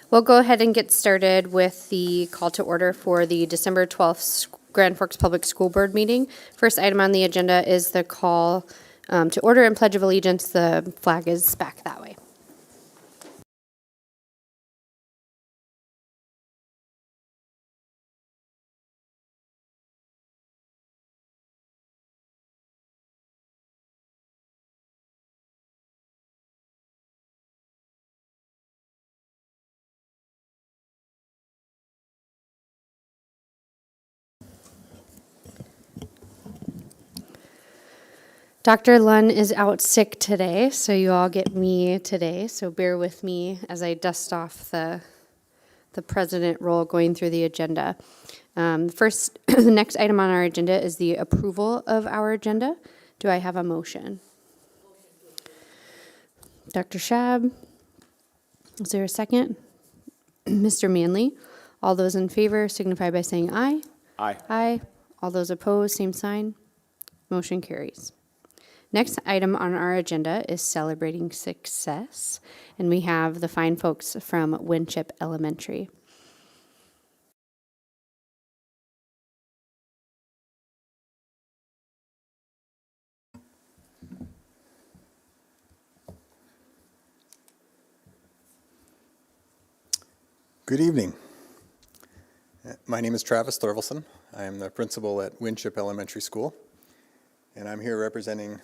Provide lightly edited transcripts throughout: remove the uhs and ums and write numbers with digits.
We'll go ahead and get started with the call to order for the December 12th Grand Forks Public School Board meeting. First item on the agenda is the call to order and Pledge of Allegiance. The flag is back that way. Dr. Lunn is out sick today, so you all get me today. So bear with me as I dust off the president role going through the agenda. First, the next item on our agenda is the approval of our agenda. Do I have a motion? Dr. Schab, is there a second? Mr. Manley, all those in favor signify by saying aye. Aye. Aye. All those opposed, same sign. Motion carries. Next item on our agenda is celebrating success, and we have the fine folks from Winship Elementary. Good evening. My name is Travis Thorvalson. I am the principal at Winship Elementary School, and I'm here representing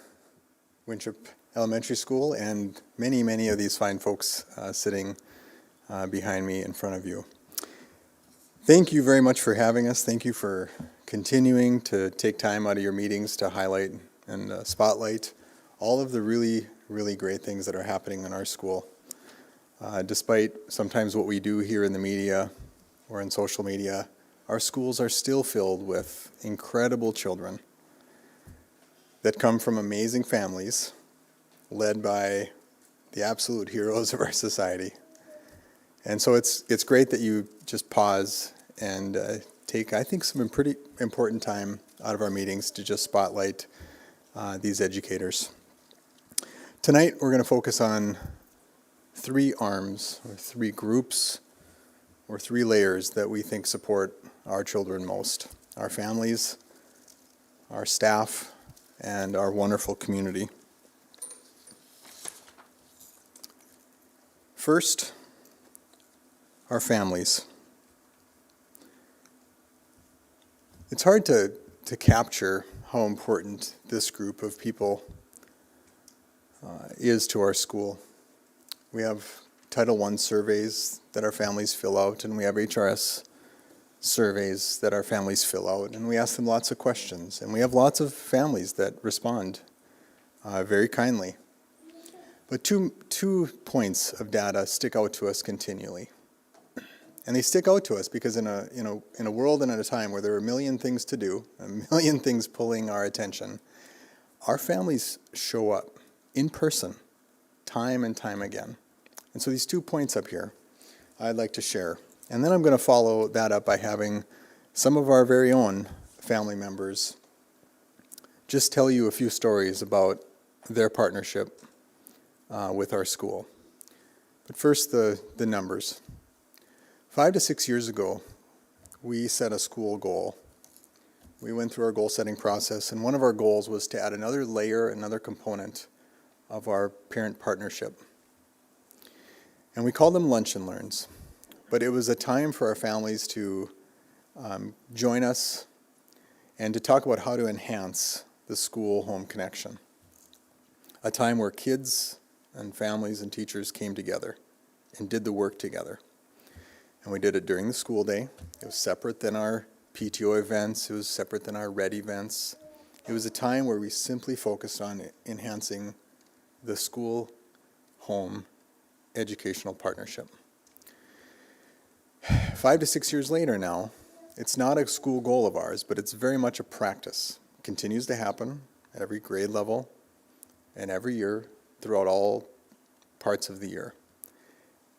Winship Elementary School and many of these fine folks sitting behind me in front of you. Thank you very much for having us. Thank you for continuing to take time out of your meetings to highlight and spotlight all of the really great things that are happening in our school. Despite sometimes what we do here in the media or in social media, our schools are still filled with incredible children that come from amazing families led by the absolute heroes of our society. And so it's great that you just pause and take, I think, some pretty important time out of our meetings to just spotlight these educators. Tonight we're going to focus on three arms, or three groups, or three layers that we think support our children most: our families, our staff, and our wonderful community. First, our families. It's hard to capture how important this group of people is to our school. We have Title I surveys that our families fill out, and we have HRS surveys that our families fill out, and we ask them lots of questions, and we have lots of families that respond very kindly. But two points of data stick out to us continually, and they stick out to us because in a world and at a time where there are a million things to do, a million things pulling our attention, our families show up in person time and time again. And so these 2 points up here I'd like to share. And then I'm going to follow that up by having some of our very own family members just tell you a few stories about their partnership with our school. But first, the numbers. 5 to 6 years ago, we set a school goal. We went through our goal-setting process, and one of our goals was to add another layer, another component of our parent partnership. And we called them Lunch and Learns. But it was a time for our families to join us and to talk about how to enhance the school-home connection. A time where kids and families and teachers came together and did the work together. And we did it during the school day. It was separate than our PTO events. It was separate than our RED events. It was a time where we simply focused on enhancing the school-home educational partnership. 5 to 6 years later now, it's not a school goal of ours, but it's very much a practice. It continues to happen at every grade level and every year throughout all parts of the year.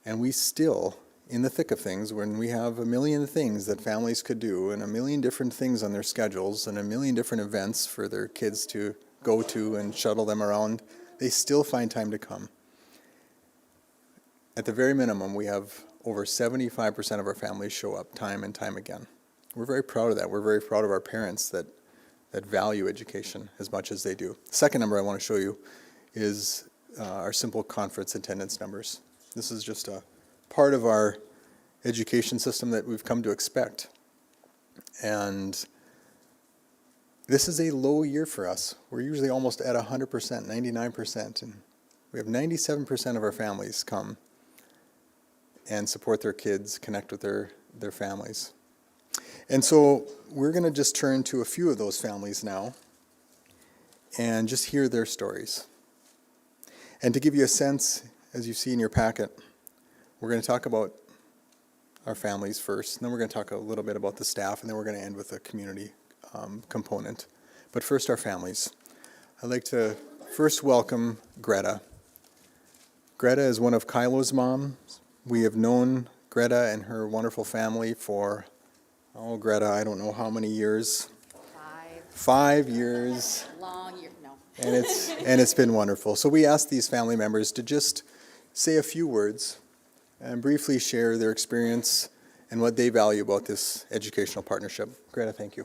And we still, in the thick of things, when we have a million things that families could do and a million different things on their schedules and a million different events for their kids to go to and shuttle them around, they still find time to come. at the very minimum, we have over 75% of our families show up time and time again. We're very proud of that. We're very proud of our parents that value education as much as they do. The second number I want to show you is our simple conference attendance numbers. This is just a part of our education system that we've come to expect. And this is a low year for us. We're usually almost at 100%, 99%. And we have 97% of our families come and support their kids, connect with their families. And so we're going to just turn to a few of those families now and just hear their stories. And to give you a sense, as you see in your packet, we're going to talk about our families first, and then we're going to talk a little bit about the staff, and then we're going to end with a community component. But first, our families. I'd like to first welcome Greta. Greta is one of Kylo's moms. We have known Greta and her wonderful family for, Greta, I don't know how many years. 5 years. Long year, no. And it's been wonderful. So we asked these family members to just say a few words and briefly share their experience and what they value about this educational partnership. Greta, thank you.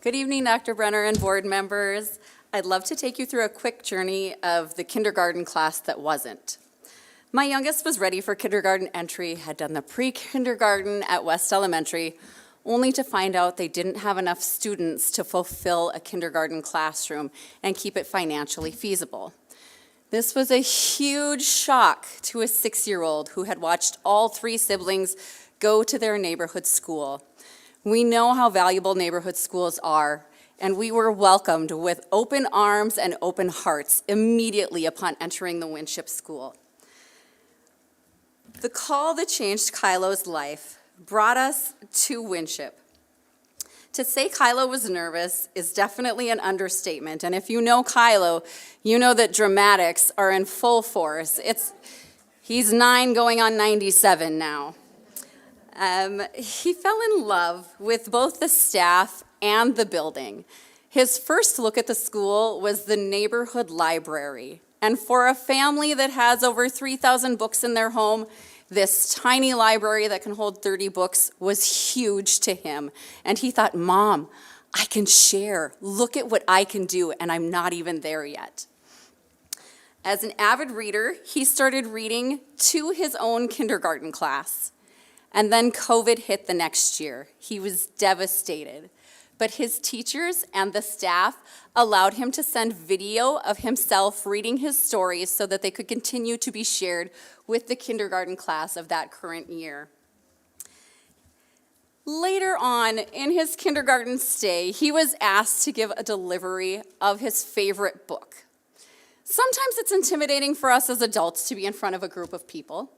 Good evening, Dr. Brenner and board members. I'd love to take you through a quick journey of the kindergarten class that wasn't. My youngest was ready for kindergarten entry, had done the pre-kindergarten at West Elementary, only to find out they didn't have enough students to fulfill a kindergarten classroom and keep it financially feasible. This was a huge shock to a 6-year-old who had watched all 3 siblings go to their neighborhood school. We know how valuable neighborhood schools are, and we were welcomed with open arms and open hearts immediately upon entering the Winship School. The call that changed Kylo's life brought us to Winship. To say Kylo was nervous is definitely an understatement, and if you know Kylo, you know that dramatics are in full force. He's 9 going on 97 now. He fell in love with both the staff and the building. His first look at the school was the neighborhood library. And for a family that has over 3,000 books in their home, this tiny library that can hold 30 books was huge to him. And he thought, Mom, I can share. Look at what I can do, and I'm not even there yet. As an avid reader, he started reading to his own kindergarten class. And then COVID hit the next year. He was devastated. But his teachers and the staff allowed him to send video of himself reading his stories so that they could continue to be shared with the kindergarten class of that current year. Later on in his kindergarten stay, he was asked to give a delivery of his favorite book. Sometimes it's intimidating for us as adults to be in front of a group of people.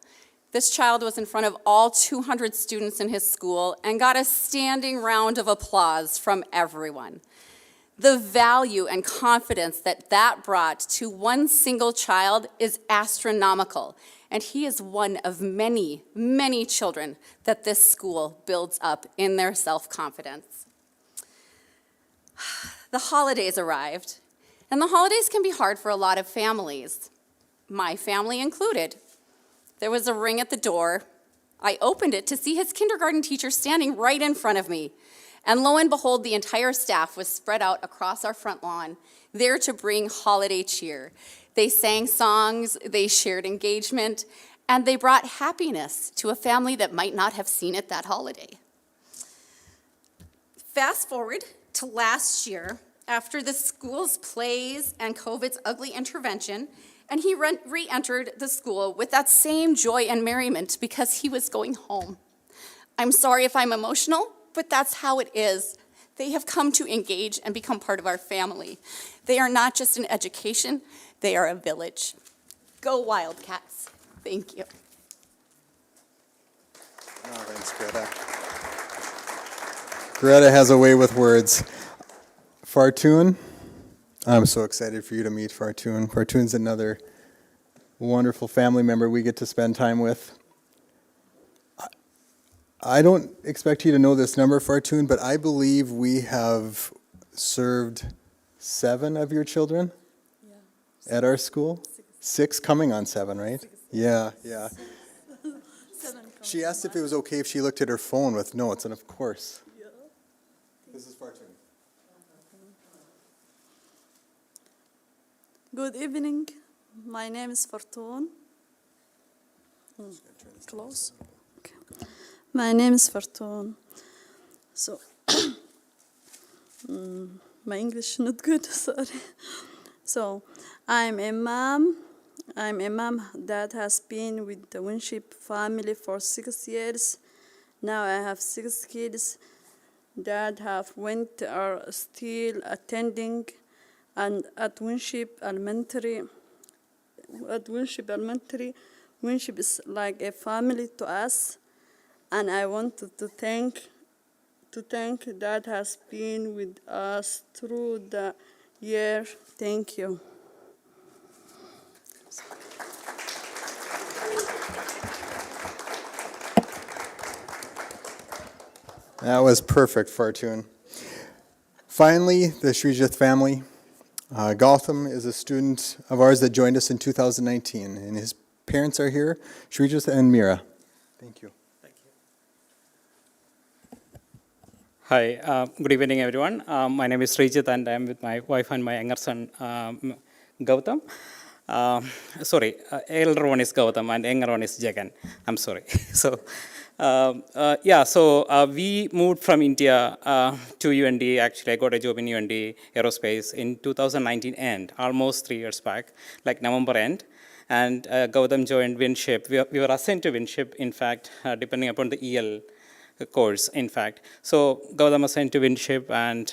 This child was in front of all 200 students in his school and got a standing round of applause from everyone. The value and confidence that brought to one single child is astronomical, and he is one of many, many children that this school builds up in their self-confidence. The holidays arrived, and the holidays can be hard for a lot of families, my family included. There was a ring at the door. I opened it to see his kindergarten teacher standing right in front of me. And lo and behold, the entire staff was spread out across our front lawn, there to bring holiday cheer. They sang songs, they shared engagement, and they brought happiness to a family that might not have seen it that holiday. Fast forward to last year, after the school's plays and COVID's ugly intervention, and he re-entered the school with that same joy and merriment because he was going home. I'm sorry if I'm emotional, but that's how it is. They have come to engage and become part of our family. They are not just an education, they are a village. Go Wildcats. Thank you. Oh, thanks, Greta. Greta has a way with words. Fartun, I'm so excited for you to meet Fartun. Fartun's another wonderful family member we get to spend time with. I don't expect you to know this number, Fartun, but I believe we have served 7 of your children. at our school? 6 coming on 7, right? Yeah, yeah. She asked if it was okay if she looked at her phone with notes, and of course. This is Fartun. Good evening. My name is Fortune. Close. Okay. My name is Fortune. So, my English not good. Sorry. So, I'm a mom. I'm a mom that has been with the Winship family for 6 years. Now I have 6 kids that have went are still attending and at Winship Elementary. At Winship Elementary, Winship is like a family to us, and I want to thank that has been with us through the year. Thank you. That was perfect, Fartun. Finally, the Srijith family. Gautam is a student of ours that joined us in 2019, and his parents are here, Srijith and Mira. Thank you. Hi, good evening, everyone. My name is Srijit, and I'm with my wife and my younger son, Gautam. Elder one is Gautam, and younger one is Jagan. I'm sorry. We moved from India to UND. Actually, I got a job in UND Aerospace in 2019 end, almost 3 years back, like November end. And Gautam joined Winship. We were assigned to Winship, in fact, depending upon the EL course, in fact. So Gautam assigned to Winship, and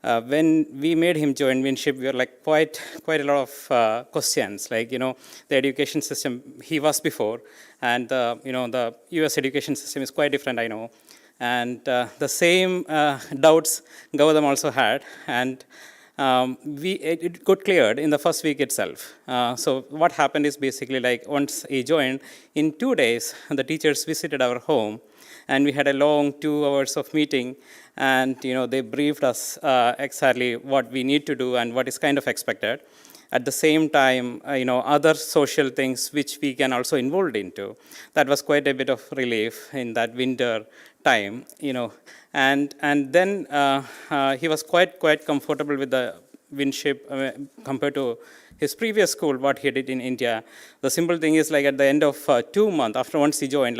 when we made him join Winship, we were like quite a lot of questions, like, the education system he was before, and the US education system is quite different, I know. And the same doubts Gautam also had, and it got cleared in the first week itself. So what happened is basically like once he joined, in 2 days, the teachers visited our home, and we had a long 2 hours of meeting, and they briefed us exactly what we need to do and what is kind of expected. At the same time, other social things which we can also involved into. That was quite a bit of relief in that winter time, and then he was quite comfortable with the Winship compared to his previous school, what he did in India. The simple thing is, like, at the end of 2 months, after once he joined,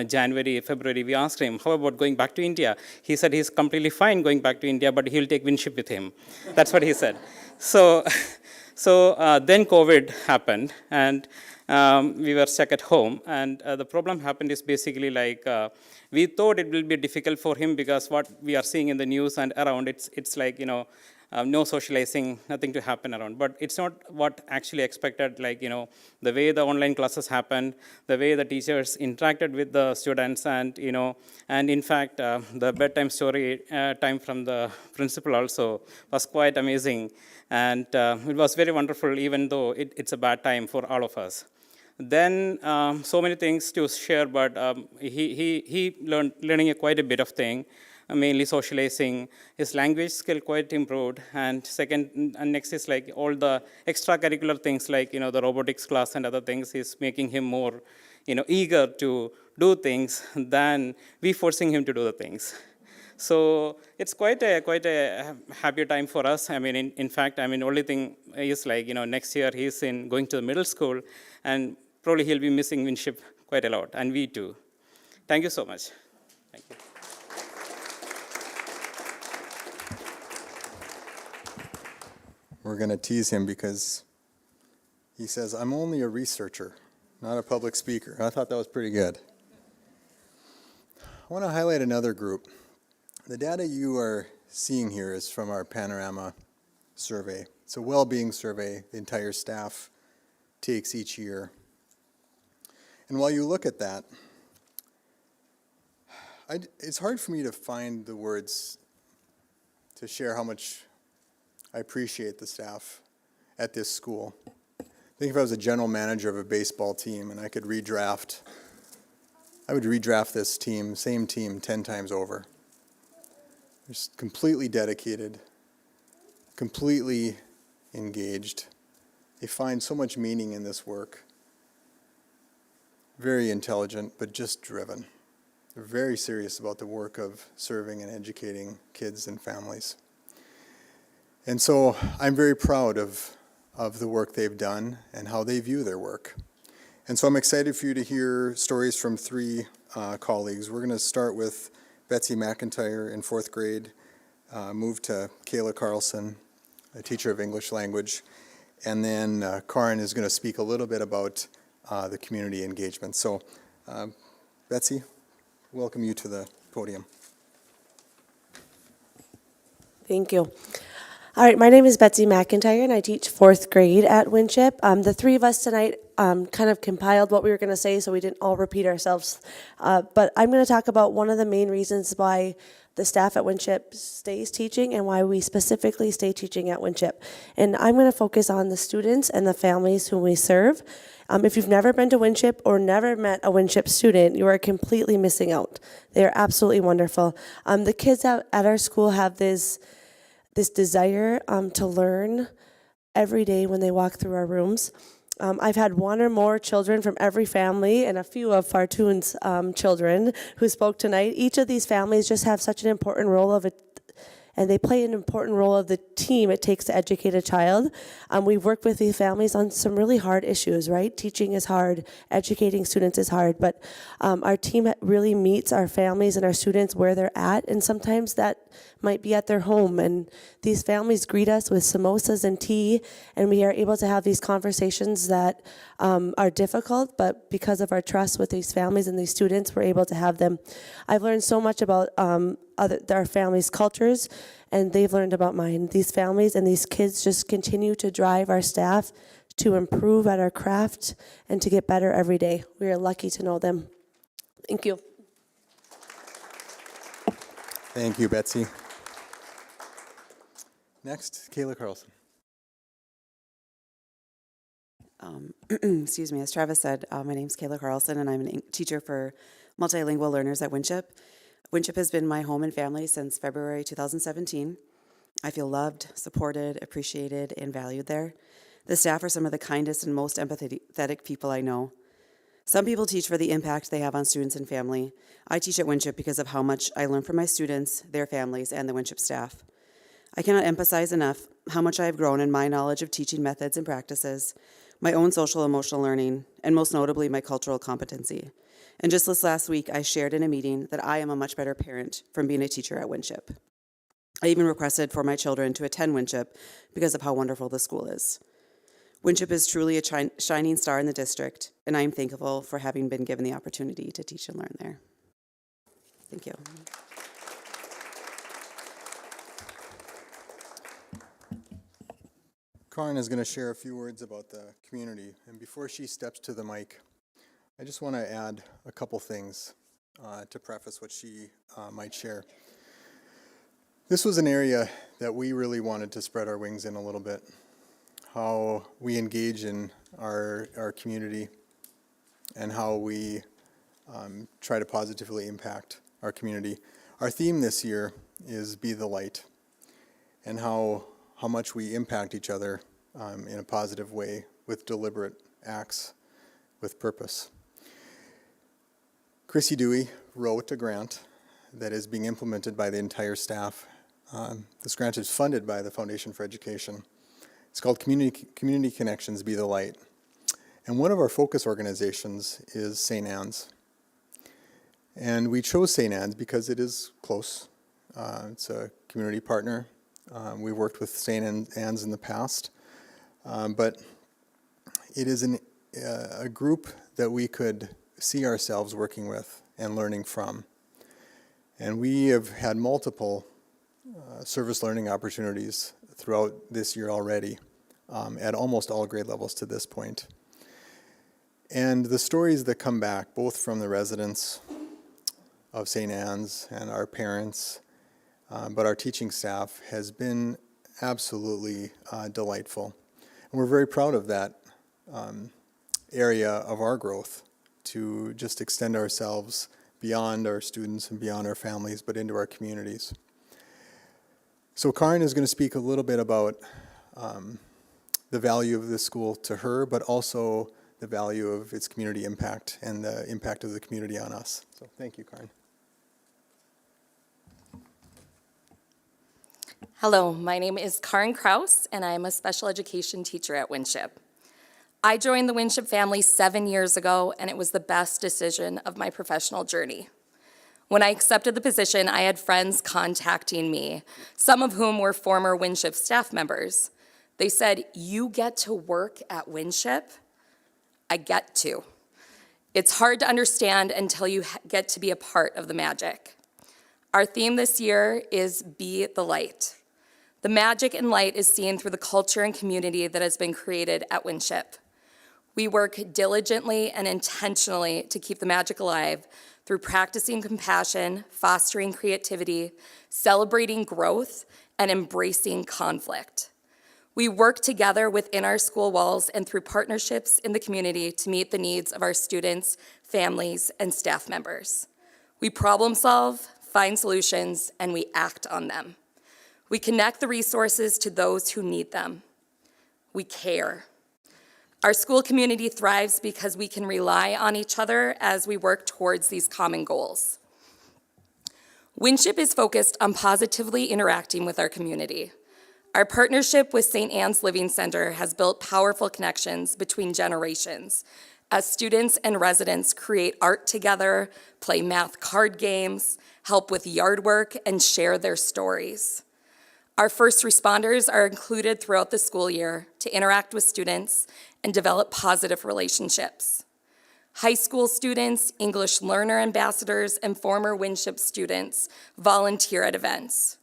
January, February, we asked him, how about going back to India? He said he's completely fine going back to India, but he'll take Winship with him. That's what he said. So then COVID happened, and we were stuck at home. And the problem happened is basically like we thought it will be difficult for him because what we are seeing in the news and around, it's like, no socializing, nothing to happen around. But it's not what actually expected, like, the way the online classes happened, the way the teachers interacted with the students, and, and in fact, the bedtime story time from the principal also was quite amazing. And it was very wonderful, even though it's a bad time for all of us. Then so many things to share, but he learning quite a bit of thing. Mainly socializing, his language skill quite improved, and next is like all the extracurricular things, like the robotics class and other things is making him more eager to do things than we forcing him to do the things. So it's quite a happy time for us. I mean, in fact, only thing is like next year he's going to the middle school, and probably he'll be missing Winship quite a lot, and we too. Thank you so much. Thank you. We're going to tease him because he says, I'm only a researcher, not a public speaker. I thought that was pretty good. I want to highlight another group. The data you are seeing here is from our Panorama survey. It's a well-being survey the entire staff takes each year. And while you look at that, it's hard for me to find the words to share how much I appreciate the staff at this school. I think if I was a general manager of a baseball team and I could redraft, I would redraft this team, same team, 10 times over. They're just completely dedicated, completely engaged. They find so much meaning in this work. Very intelligent, but just driven. They're very serious about the work of serving and educating kids and families. And so I'm very proud of the work they've done and how they view their work. And so I'm excited for you to hear stories from three colleagues. We're going to start with Betsy McIntyre in 4th grade, move to Kayla Carlson, a teacher of English language, and then Karin is going to speak a little bit about the community engagement. So, Betsy, welcome you to the podium. Thank you. All right, my name is Betsy McIntyre, and I teach 4th grade at Winship. The three of us tonight kind of compiled what we were going to say, so we didn't all repeat ourselves. But I'm going to talk about one of the main reasons why the staff at Winship stays teaching and why we specifically stay teaching at Winship. And I'm going to focus on the students and the families whom we serve. If you've never been to Winship or never met a Winship student, you are completely missing out. They are absolutely wonderful. The kids at our school have this desire to learn every day when they walk through our rooms. I've had one or more children from every family and a few of Fartoon's children who spoke tonight. Each of these families just have such an important role of it, and they play an important role of the team it takes to educate a child. We've worked with these families on some really hard issues, right? Teaching is hard, educating students is hard, but our team really meets our families and our students where they're at, and sometimes that might be at their home, and these families greet us with samosas and tea, and we are able to have these conversations that are difficult, but because of our trust with these families and these students, we're able to have them. I've learned so much about our families' cultures, and they've learned about mine. These families and these kids just continue to drive our staff to improve at our craft and to get better every day. We are lucky to know them. Thank you. Thank you, Betsy. Next, Kayla Carlson. Excuse me, as Travis said, my name's Kayla Carlson, and I'm a teacher for multilingual learners at Winship. Winship has been my home and family since February 2017. I feel loved, supported, appreciated, and valued there. The staff are some of the kindest and most empathetic people I know. Some people teach for the impact they have on students and family. I teach at Winship because of how much I learn from my students, their families, and the Winship staff. I cannot emphasize enough how much I have grown in my knowledge of teaching methods and practices, my own social emotional learning, and most notably, my cultural competency. And just this last week, I shared in a meeting that I am a much better parent from being a teacher at Winship. I even requested for my children to attend Winship because of how wonderful the school is. Winship is truly a shining star in the district, and I am thankful for having been given the opportunity to teach and learn there. Thank you. Karin is going to share a few words about the community, and before she steps to the mic, I just want to add a couple things to preface what she might share. This was an area that we really wanted to spread our wings in a little bit, how we engage in our community and how we try to positively impact our community. Our theme this year is Be the Light, and how much we impact each other in a positive way with deliberate acts with purpose. Chrissy Dewey wrote a grant that is being implemented by the entire staff. This grant is funded by the Foundation for Education. It's called Community Connections, Be the Light. And one of our focus organizations is St. Anne's. And we chose St. Anne's because it is close. It's a community partner. We worked with St. Anne's in the past. But it is a group that we could see ourselves working with and learning from. And we have had multiple service learning opportunities throughout this year already at almost all grade levels to this point. And the stories that come back, both from the residents of St. Anne's and our parents, but our teaching staff, has been absolutely delightful. And we're very proud of that area of our growth, to just extend ourselves beyond our students and beyond our families, but into our communities. So Karin is going to speak a little bit about the value of the school to her, but also the value of its community impact and the impact of the community on us. So thank you, Karin. Hello, my name is Karin Kraus, and I am a special education teacher at Winship. I joined the Winship family 7 years ago, and it was the best decision of my professional journey. When I accepted the position, I had friends contacting me, some of whom were former Winship staff members. They said, "You get to work at Winship?" I get to. It's hard to understand until you get to be a part of the magic. Our theme this year is Be the Light. The magic and light is seen through the culture and community that has been created at Winship. We work diligently and intentionally to keep the magic alive through practicing compassion, fostering creativity, celebrating growth, and embracing conflict. We work together within our school walls and through partnerships in the community to meet the needs of our students, families, and staff members. We problem solve, find solutions, and we act on them. We connect the resources to those who need them. We care. Our school community thrives because we can rely on each other as we work towards these common goals. Winship is focused on positively interacting with our community. Our partnership with St. Anne's Living Center has built powerful connections between generations as students and residents create art together, play math card games, help with yard work, and share their stories. Our first responders are included throughout the school year to interact with students and develop positive relationships. High school students, English learner ambassadors, and former Winship students volunteer at events.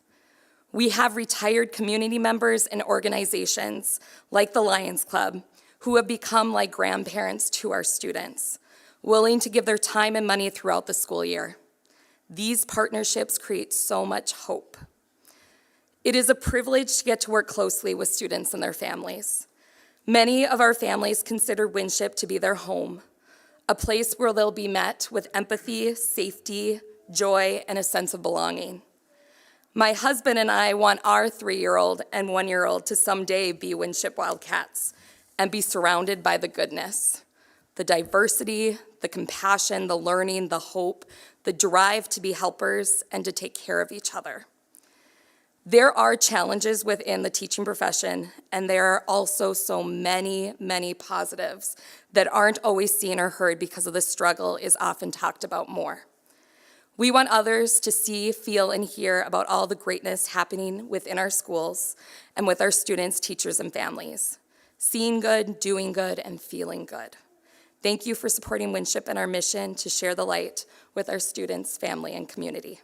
We have retired community members and organizations like the Lions Club who have become like grandparents to our students, willing to give their time and money throughout the school year. These partnerships create so much hope. It is a privilege to get to work closely with students and their families. Many of our families consider Winship to be their home, a place where they'll be met with empathy, safety, joy, and a sense of belonging. My husband and I want our 3-year-old and 1-year-old to someday be Winship Wildcats and be surrounded by the goodness, the diversity, the compassion, the learning, the hope, the drive to be helpers and to take care of each other. There are challenges within the teaching profession, and there are also so many, many positives that aren't always seen or heard because of the struggle is often talked about more. We want others to see, feel, and hear about all the greatness happening within our schools and with our students, teachers, and families. Seeing good, doing good, and feeling good. Thank you for supporting Winship and our mission to share the light with our students, family, and community.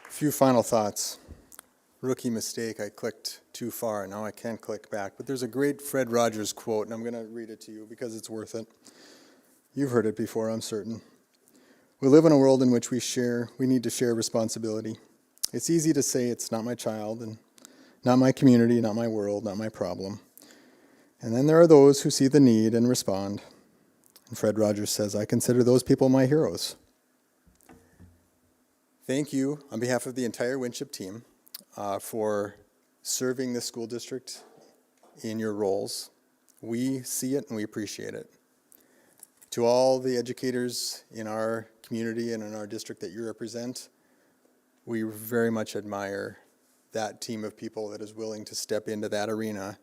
Few final thoughts. Rookie mistake, I clicked too far. Now I can't click back. But there's a great Fred Rogers quote, and I'm going to read it to you because it's worth it. You've heard it before, I'm certain. We live in a world in which we need to share responsibility. It's easy to say it's not my child, and not my community, not my world, not my problem. And then there are those who see the need and respond. And Fred Rogers says, I consider those people my heroes. Thank you on behalf of the entire Winship team for serving the school district in your roles. We see it and we appreciate it. To all the educators in our community and in our district that you represent, we very much admire that team of people that is willing to step into that arena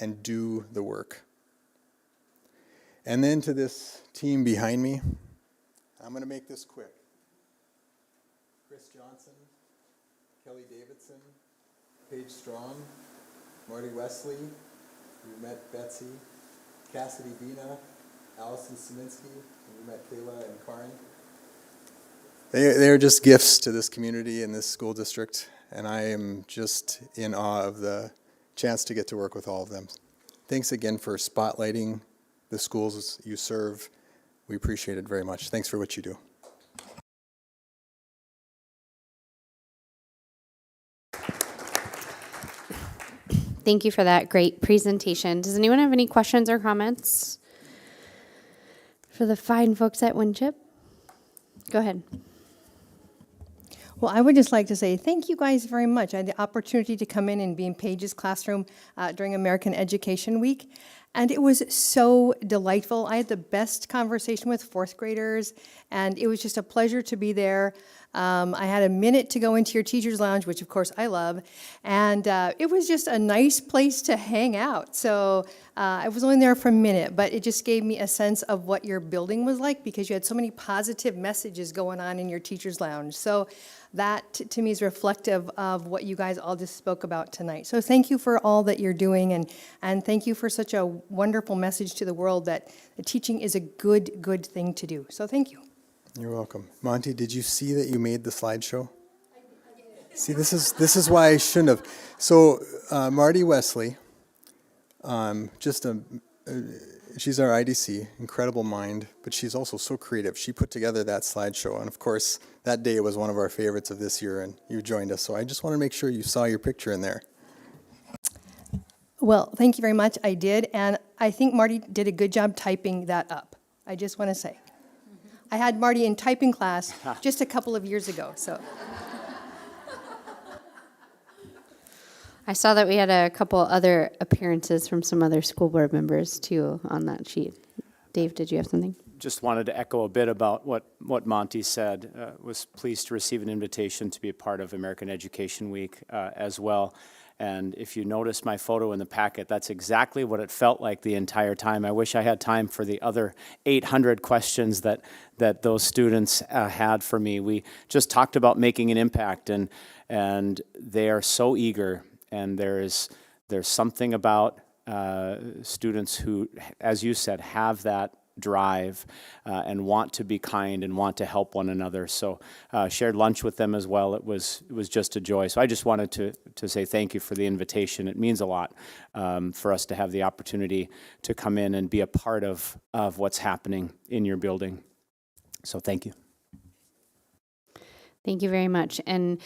and do the work. And then to this team behind me, I'm going to make this quick. Chris Johnson, Kelly Davidson, Paige Strong, Marty Wesley, we met Betsy, Cassidy Vina, Allison Saminsky, and we met Kayla and Karin. They are just gifts to this community and this school district, and I am just in awe of the chance to get to work with all of them. Thanks again for spotlighting the schools you serve. We appreciate it very much. Thanks for what you do. Thank you for that great presentation. Does anyone have any questions or comments for the fine folks at Winship? Go ahead. Well, I would just like to say thank you guys very much. I had the opportunity to come in and be in Paige's classroom during American Education Week, and it was so delightful. I had the best conversation with fourth graders, and it was just a pleasure to be there. I had a minute to go into your teacher's lounge, which of course I love, and it was just a nice place to hang out. So I was only there for a minute, but it just gave me a sense of what your building was like because you had so many positive messages going on in your teacher's lounge. So that to me is reflective of what you guys all just spoke about tonight. So thank you for all that you're doing, and thank you for such a wonderful message to the world that the teaching is a good thing to do. So thank you. You're welcome. Monty, did you see that you made the slideshow? See, this is why I shouldn't have. So Marty Wesley, she's our IDC, incredible mind, but she's also so creative. She put together that slideshow, and of course, that day was one of our favorites of this year, and you joined us. So I just want to make sure you saw your picture in there. Well, thank you very much. I did, and I think Marty did a good job typing that up. I just want to say. I had Marty in typing class just a couple of years ago, so. I saw that we had a couple other appearances from some other school board members too on that sheet. Dave, did you have something? Just wanted to echo a bit about what Monty said. Was pleased to receive an invitation to be a part of American Education Week as well. And if you notice my photo in the packet, that's exactly what it felt like the entire time. I wish I had time for the other 800 questions that those students had for me. We just talked about making an impact, and they are so eager. And there's something about students who, as you said, have that drive and want to be kind and want to help one another. So shared lunch with them as well. It was just a joy. So I just wanted to say thank you for the invitation. It means a lot for us to have the opportunity to come in and be a part of what's happening in your building. So thank you. Thank you very much. And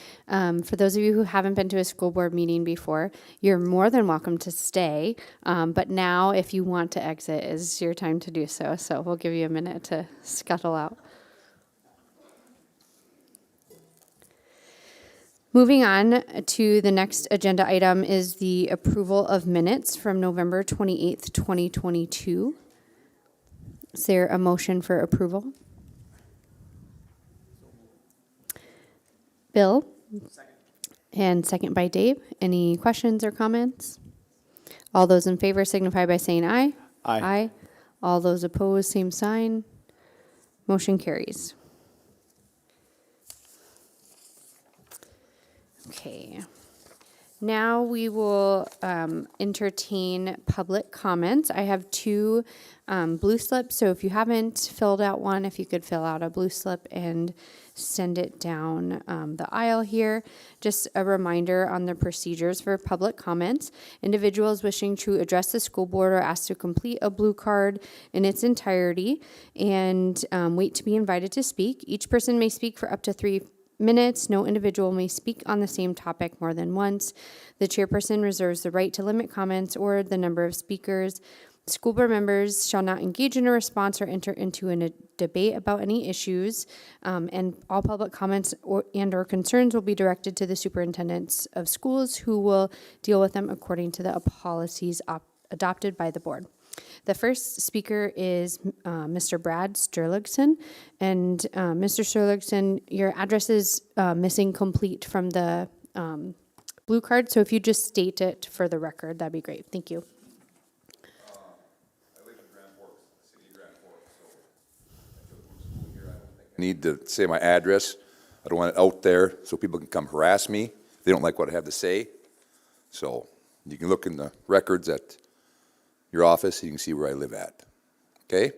for those of you who haven't been to a school board meeting before, you're more than welcome to stay. But now, if you want to exit, is your time to do so. So we'll give you a minute to scuttle out. Moving on to the next agenda item is the approval of minutes from November 28th, 2022. Is there a motion for approval? Bill? Second. And second by Dave. Any questions or comments? All those in favor signify by saying aye. Aye. Aye. All those opposed, same sign. Motion carries. Okay. Now we will entertain public comments. I have two blue slips, so if you haven't filled out one, if you could fill out a blue slip and send it down the aisle here. Just a reminder on the procedures for public comments. Individuals wishing to address the school board are asked to complete a blue card in its entirety and wait to be invited to speak. Each person may speak for up to 3 minutes. No individual may speak on the same topic more than once. The chairperson reserves the right to limit comments or the number of speakers. School board members shall not engage in a response or enter into a debate about any issues, and all public comments or concerns will be directed to the superintendents of schools, who will deal with them according to the policies adopted by the board. The first speaker is Mr. Brad Sturlugson. And Mr. Sturlugson, your address is missing complete from the blue card, so if you just state it for the record, that'd be great. Thank you. I live in Grand Forks, the city of Grand Forks, so I took from school here. I don't think I need to say my address. I don't want it out there so people can come harass me if they don't like what I have to say. So you can look in the records at your office, you can see where I live at. Okay?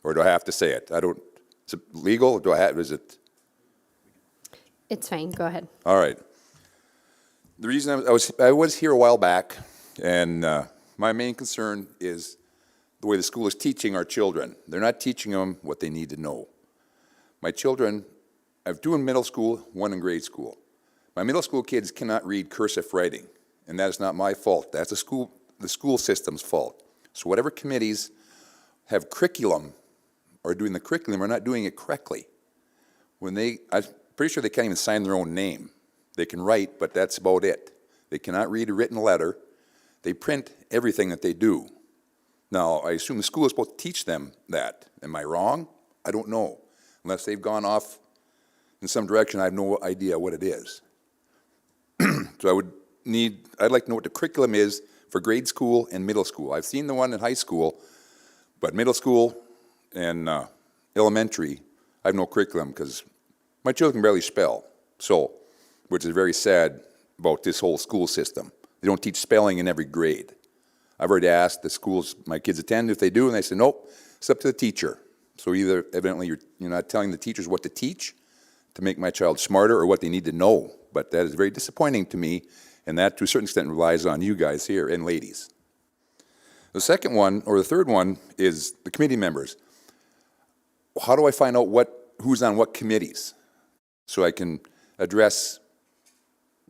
Or do I have to say it? Is it legal? Is it? It's fine, go ahead. All right. The reason I was here a while back, and my main concern is the way the school is teaching our children. They're not teaching them what they need to know. My children, I have 2 in middle school, 1 in grade school. My middle school kids cannot read cursive writing, and that is not my fault. That's the school system's fault. So whatever committees have curriculum or doing the curriculum are not doing it correctly. When pretty sure they can't even sign their own name. They can write, but that's about it. They cannot read a written letter. They print everything that they do. Now, I assume the school is supposed to teach them that. Am I wrong? I don't know. Unless they've gone off in some direction, I have no idea what it is. So I'd like to know what the curriculum is for grade school and middle school. I've seen the one in high school, but middle school and elementary, I have no curriculum because my children can barely spell. So, which is very sad about this whole school system. They don't teach spelling in every grade. I've already asked the schools my kids attend if they do, and they say, nope, it's up to the teacher. So either, evidently, you're not telling the teachers what to teach to make my child smarter or what they need to know. But that is very disappointing to me, and that, to a certain extent, relies on you guys here and ladies. The second one, or the third one, is the committee members. How do I find out who's on what committees so I can address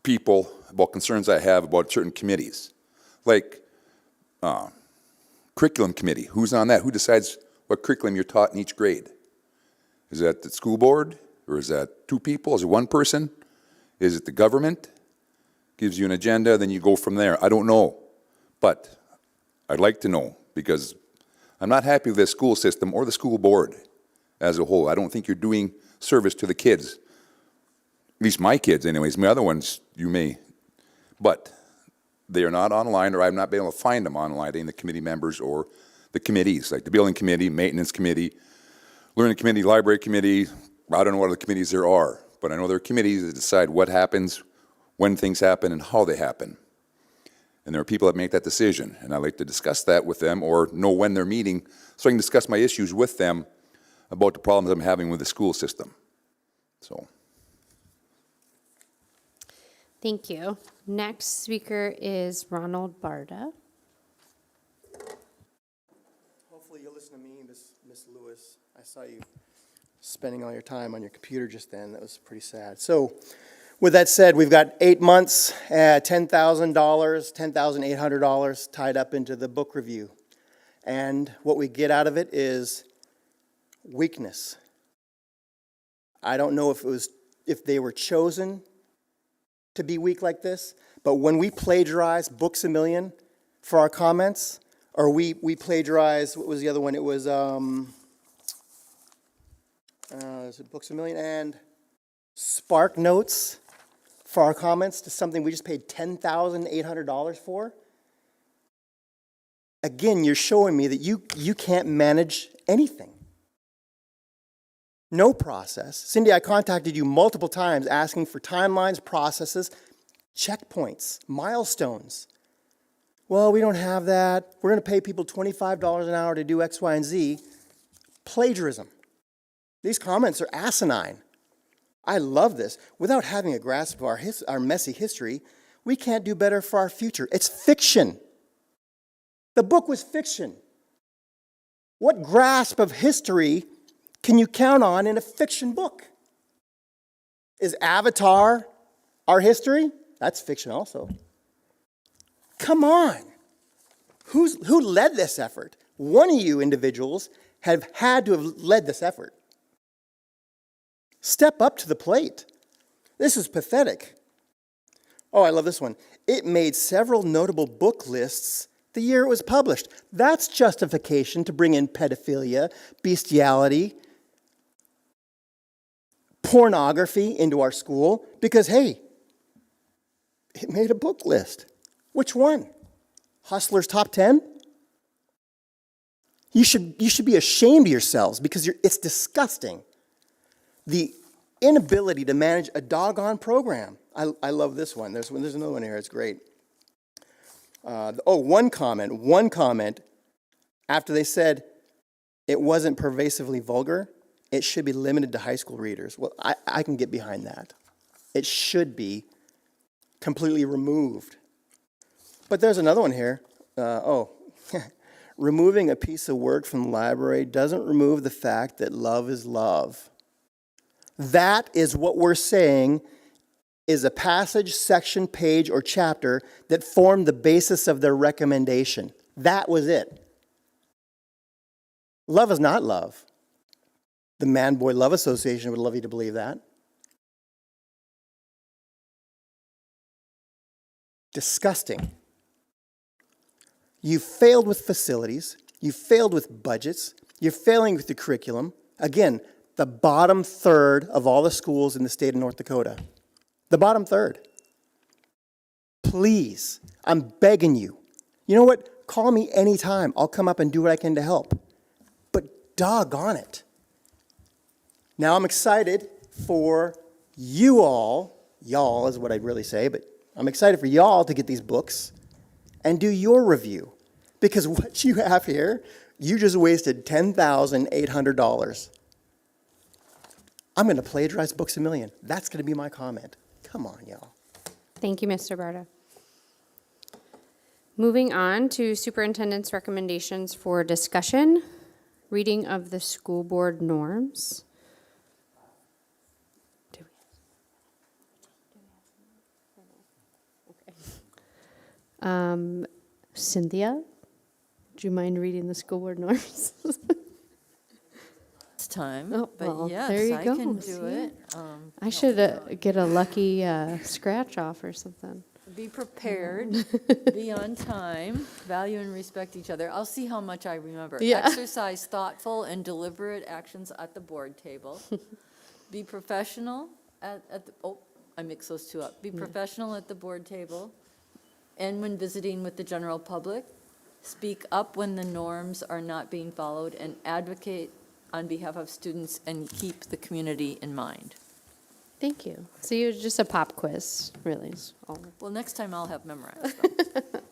people about concerns I have about certain committees? Like curriculum committee, who's on that? Who decides what curriculum you're taught in each grade? Is that the school board, or is that two people? Is it one person? Is it the government? Gives you an agenda, then you go from there. I don't know, but I'd like to know, because I'm not happy with this school system or the school board as a whole. I don't think you're doing service to the kids, at least my kids anyways. My other ones, you may, but they are not online, or I've not been able to find them online, in the committee members or the committees, like the building committee, maintenance committee, learning committee, library committee. I don't know what other committees there are, but I know there are committees that decide what happens, when things happen, and how they happen. And there are people that make that decision, and I'd like to discuss that with them, or know when they're meeting, so I can discuss my issues with them about the problems I'm having with the school system. So. Thank you. Next speaker is Ronald Barda. Hopefully you'll listen to me, Miss Lewis. I saw you spending all your time on your computer just then. That was pretty sad. So with that said, we've got 8 months at $10,000, $10,800 tied up into the book review. And what we get out of it is weakness. I don't know if they were chosen to be weak like this, but when we plagiarize Books A Million for our comments, or we plagiarize, what was the other one? It was Books A Million and Spark Notes for our comments to something we just paid $10,800 for. Again, you're showing me that you can't manage anything. No process. Cindy, I contacted you multiple times asking for timelines, processes, checkpoints, milestones. Well, we don't have that. We're going to pay people $25 an hour to do X, Y, and Z. Plagiarism. These comments are asinine. I love this. Without having a grasp of our messy history, we can't do better for our future. It's fiction. The book was fiction. What grasp of history can you count on in a fiction book? Is Avatar our history? That's fiction also. Come on. Who led this effort? One of you individuals have had to have led this effort. Step up to the plate. This is pathetic. Oh, I love this one. It made several notable book lists the year it was published. That's justification to bring in pedophilia, bestiality, pornography into our school, because, hey, it made a book list. Which one? Hustler's Top 10? You should be ashamed of yourselves, because it's disgusting. The inability to manage a doggone program. I love this one. There's another one here. It's great. One comment. After they said it wasn't pervasively vulgar, it should be limited to high school readers. Well, I can get behind that. It should be completely removed. But there's another one here. Removing a piece of work from the library doesn't remove the fact that love is love. That is what we're saying is a passage, section, page, or chapter that formed the basis of their recommendation. That was it. Love is not love. The Man Boy Love Association would love you to believe that. Disgusting. You failed with facilities. You failed with budgets. You're failing with the curriculum. Again, the bottom third of all the schools in the state of North Dakota. The bottom third. Please, I'm begging you. You know what? Call me anytime. I'll come up and do what I can to help. But doggone it. Now I'm excited for you all, y'all is what I'd really say, but I'm excited for y'all to get these books and do your review. Because what you have here, you just wasted $10,800. I'm going to plagiarize Books A Million. That's going to be my comment. Come on, y'all. Thank you, Mr. Barta. Moving on to superintendent's recommendations for discussion. Reading of the school board norms. Cynthia, do you mind reading the school board norms? Time, Oh, but well, yes, there you I go. can do See? it. I should get a lucky scratch off or something. Be prepared, be on time, value and respect each other. I'll see how much I remember. Yeah. Exercise thoughtful and deliberate actions at the board table. Be professional I mix those two up. Be professional at the board table and when visiting with the general public. Speak up when the norms are not being followed and advocate on behalf of students and keep the community in mind. Thank you. So you're just a pop quiz, really. Is all. Well, next time I'll have memorized them.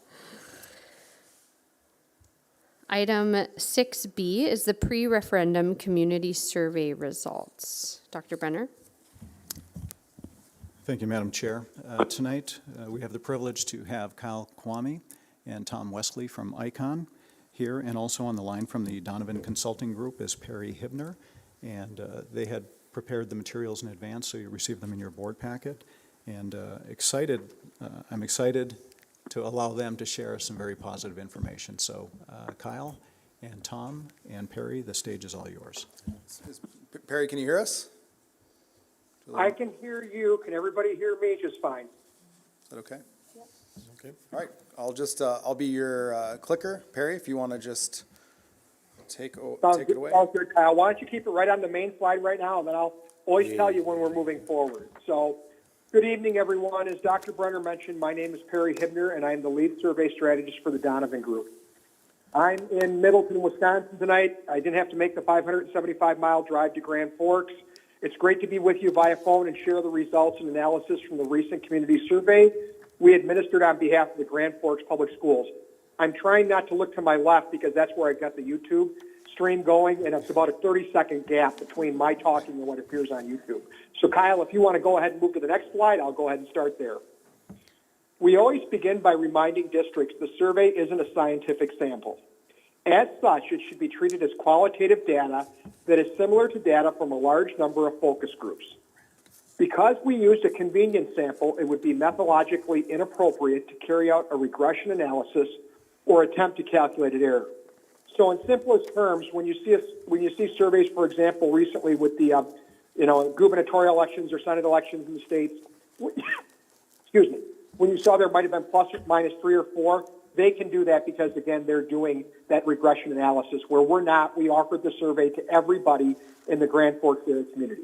Item 6B is the pre-referendum community survey results. Dr. Brenner? Thank you, Madam Chair. Tonight, we have the privilege to have Kyle Kwame and Tom Wesley from ICON here, and also on the line from the Donovan Consulting Group is Perry Hibner, and they had prepared the materials in advance, so you received them in your board packet, and I'm excited to allow them to share some very positive information. So Kyle and Tom and Perry, the stage is all yours. Perry, can you hear us? I can hear you. Can everybody hear me just fine? Is that okay? Yeah. Okay. All right. I'll be your clicker, Perry. If you want to just take it away. Sounds good, Kyle. Why don't you keep it right on the main slide right now, and then I'll always tell you when we're moving forward. So, good evening, everyone. As Dr. Brenner mentioned, my name is Perry Hibner, and I'm the lead survey strategist for the Donovan Group. I'm in Middleton, Wisconsin tonight. I didn't have to make the 575-mile drive to Grand Forks. It's great to be with you via phone and share the results and analysis from the recent community survey we administered on behalf of the Grand Forks Public Schools. I'm trying not to look to my left because that's where I've got the YouTube stream going, and it's about a 30-second gap between my talking and what appears on YouTube. So, Kyle, if you want to go ahead and move to the next slide, I'll go ahead and start there. We always begin by reminding districts the survey isn't a scientific sample. As such, it should be treated as qualitative data that is similar to data from a large number of focus groups. Because we used a convenience sample, it would be methodologically inappropriate to carry out a regression analysis or attempt to calculate an error. So in simplest terms, when you see surveys, for example, recently with the gubernatorial elections or Senate elections in the states, excuse me, when you saw there might have been plus or minus 3 or 4, they can do that because, again, they're doing that regression analysis where we're not. We offered the survey to everybody in the Grand Forks area community.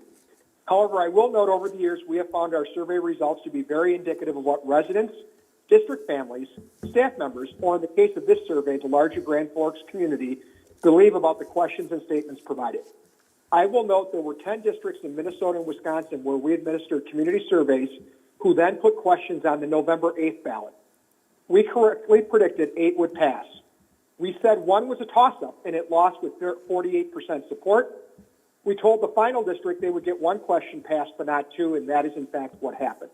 However, I will note over the years we have found our survey results to be very indicative of what residents, district families, staff members, or in the case of this survey, the larger Grand Forks community, believe about the questions and statements provided. I will note there were 10 districts in Minnesota and Wisconsin where we administered community surveys who then put questions on the November 8th ballot. We correctly predicted 8 would pass. We said 1 was a toss-up, and it lost with 48% support. We told the final district they would get 1 question passed, but not 2, and that is, in fact, what happened.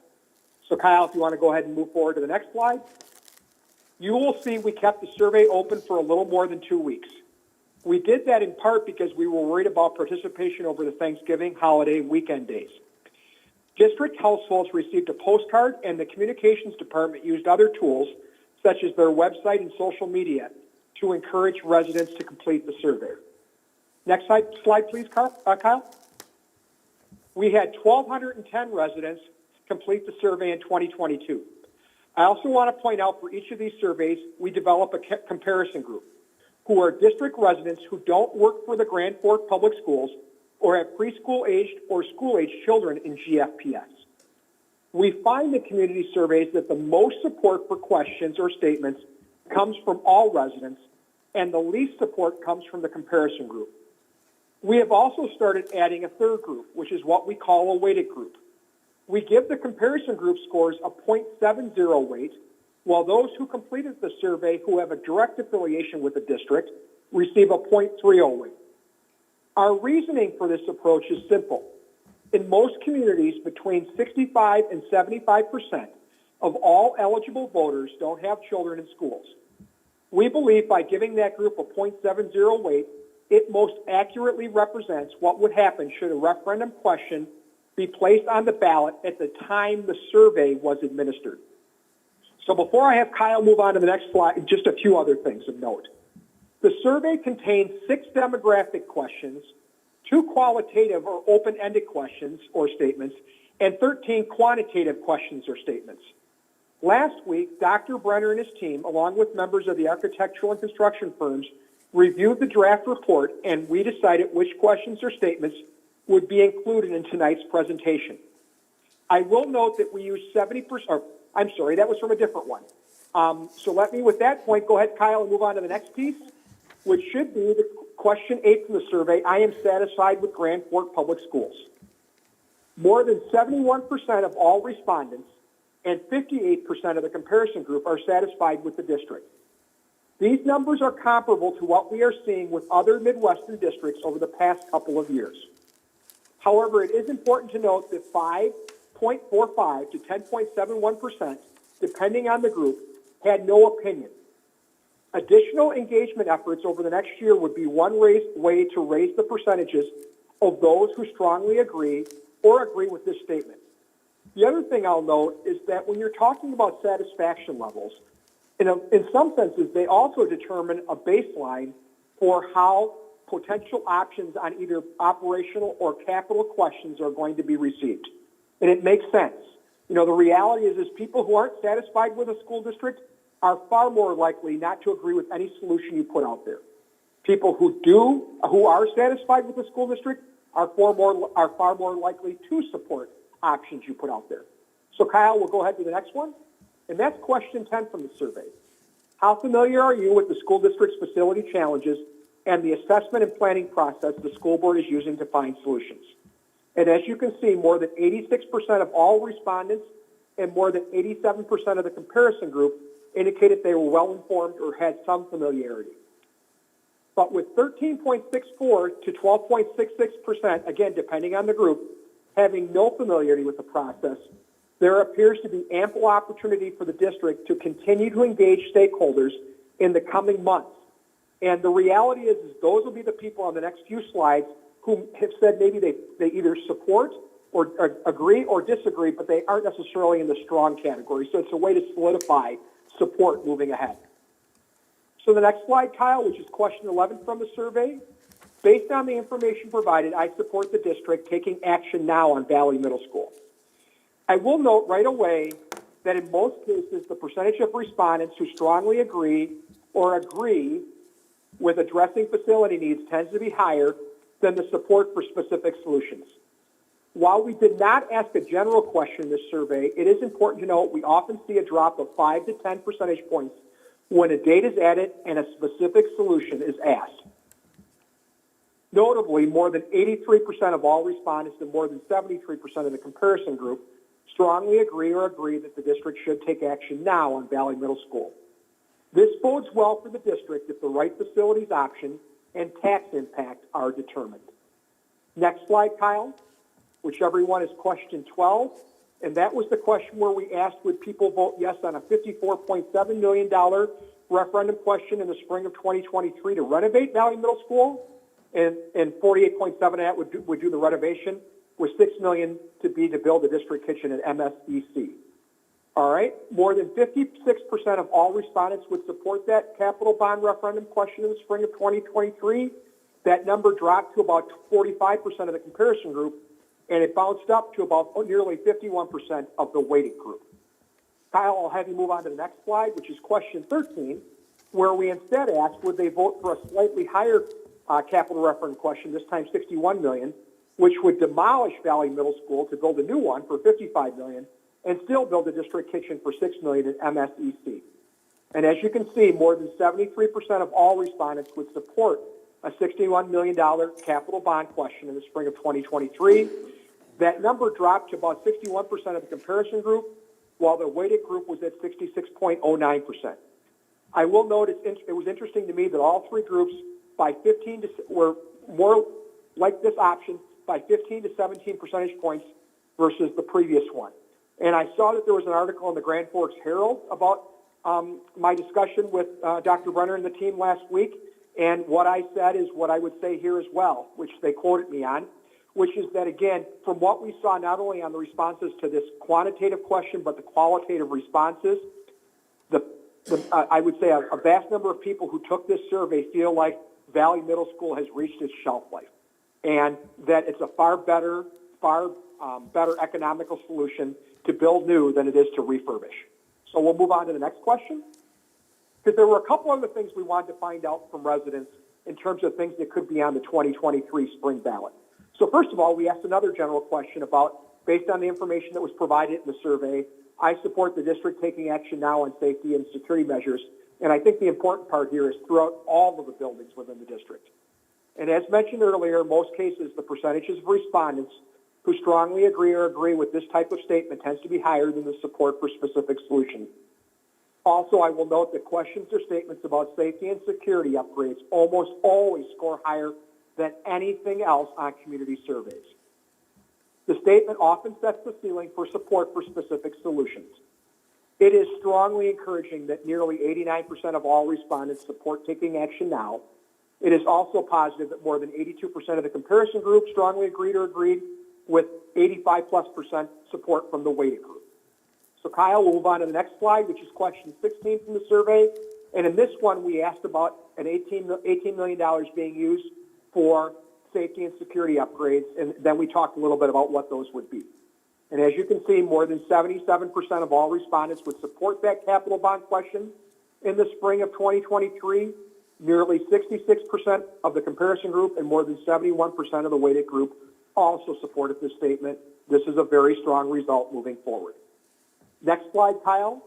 So, Kyle, if you want to go ahead and move forward to the next slide. You will see we kept the survey open for a little more than 2 weeks. We did that in part because we were worried about participation over the Thanksgiving holiday weekend days. District households received a postcard, and the communications department used other tools, such as their website and social media, to encourage residents to complete the survey. Next slide, please, Kyle. We had 1,210 residents complete the survey in 2022. I also want to point out for each of these surveys, we develop a comparison group who are district residents who don't work for the Grand Forks Public Schools or have preschool-aged or school-aged children in GFPS. We find in community surveys that the most support for questions or statements comes from all residents, and the least support comes from the comparison group. We have also started adding a third group, which is what we call a weighted group. We give the comparison group scores a 0.70 weight, while those who completed the survey who have a direct affiliation with the district receive a 0.30 weight. Our reasoning for this approach is simple. In most communities, between 65 and 75% of all eligible voters don't have children in schools. We believe by giving that group a 0.70 weight, it most accurately represents what would happen should a referendum question be placed on the ballot at the time the survey was administered. So before I have Kyle move on to the next slide, just a few other things of note. The survey contains 6 demographic questions, 2 qualitative or open-ended questions or statements, and 13 quantitative questions or statements. Last week, Dr. Brenner and his team, along with members of the architectural and construction firms, reviewed the draft report, and we decided which questions or statements would be included in tonight's presentation. I will note that we used 70%, I'm sorry, that was from a different one. So let me, with that point, go ahead, Kyle, and move on to the next piece, which should be the question 8 from the survey. I am satisfied with Grand Forks Public Schools. More than 71% of all respondents and 58% of the comparison group are satisfied with the district. These numbers are comparable to what we are seeing with other Midwestern districts over the past couple of years. However, it is important to note that 5.45 to 10.71%, depending on the group, had no opinion. Additional engagement efforts over the next year would be one way to raise the percentages of those who strongly agree or agree with this statement. The other thing I'll note is that when you're talking about satisfaction levels, in some senses, they also determine a baseline for how potential options on either operational or capital questions are going to be received. And it makes sense. You know, the reality is people who aren't satisfied with a school district are far more likely not to agree with any solution you put out there. People who are satisfied with the school district are far more likely to support options you put out there. So Kyle, we'll go ahead to the next one. And that's question 10 from the survey. How familiar are you with the school district's facility challenges and the assessment and planning process the school board is using to find solutions? And as you can see, more than 86% of all respondents and more than 87% of the comparison group indicated they were well informed or had some familiarity. But with 13.64 to 12.66%, again, depending on the group, having no familiarity with the process, there appears to be ample opportunity for the district to continue to engage stakeholders in the coming months. And the reality is those will be the people on the next few slides who have said maybe they either support or agree or disagree, but they aren't necessarily in the strong category. So it's a way to solidify support moving ahead. So the next slide, Kyle, which is question 11 from the survey. Based on the information provided, I support the district taking action now on Valley Middle School. I will note right away that in most cases, the percentage of respondents who strongly agree or agree with addressing facility needs tends to be higher than the support for specific solutions. While we did not ask a general question in this survey, it is important to note we often see a drop of 5 to 10 percentage points when a date is added and a specific solution is asked. Notably, more than 83% of all respondents and more than 73% of the comparison group strongly agree or agree that the district should take action now on Valley Middle School. This bodes well for the district if the right facilities option and tax impact are determined. Next slide, Kyle, whichever one is question 12. And that was the question where we asked, would people vote yes on a $54.7 million referendum question in the spring of 2023 to renovate Valley Middle School? And 48.7 of that would do the renovation, with $6 million to build a district kitchen at MSEC. All right, more than 56% of all respondents would support that capital bond referendum question in the spring of 2023. That number dropped to about 45% of the comparison group, and it bounced up to about nearly 51% of the weighted group. Kyle, I'll have you move on to the next slide, which is question 13, where we instead asked, would they vote for a slightly higher capital referendum question, this time $61 million, which would demolish Valley Middle School to build a new one for $55 million and still build a district kitchen for $6 million at MSEC. And as you can see, more than 73% of all respondents would support a $61 million capital bond question in the spring of 2023. That number dropped to about 61% of the comparison group, while the weighted group was at 66.09%. I will note it was interesting to me that all three groups were more like this option by 15 to 17 percentage points versus the previous one. And I saw that there was an article in the Grand Forks Herald about my discussion with Dr. Brenner and the team last week, and what I said is what I would say here as well, which they quoted me on, which is that, again, from what we saw not only on the responses to this quantitative question, but the qualitative responses, I would say a vast number of people who took this survey feel like Valley Middle School has reached its shelf life, and that it's a far better economical solution to build new than it is to refurbish. So we'll move on to the next question, because there were a couple other things we wanted to find out from residents in terms of things that could be on the 2023 spring ballot. So first of all, we asked another general question about, based on the information that was provided in the survey, I support the district taking action now on safety and security measures, and I think the important part here is throughout all of the buildings within the district. And as mentioned earlier, in most cases, the percentages of respondents who strongly agree with this type of statement tends to be higher than the support for specific solutions. Also, I will note that questions or statements about safety and security upgrades almost always score higher than anything else on community surveys. The statement often sets the ceiling for support for specific solutions. It is strongly encouraging that nearly 89% of all respondents support taking action now. It is also positive that more than 82% of the comparison group strongly agreed, with 85+% support from the weighted group. So Kyle, we'll move on to the next slide, which is question 16 from the survey. And in this one, we asked about an $18 million being used for safety and security upgrades, and then we talked a little bit about what those would be. And as you can see, more than 77% of all respondents would support that capital bond question in the spring of 2023. Nearly 66% of the comparison group and more than 71% of the weighted group also supported this statement. This is a very strong result moving forward. Next slide, Kyle,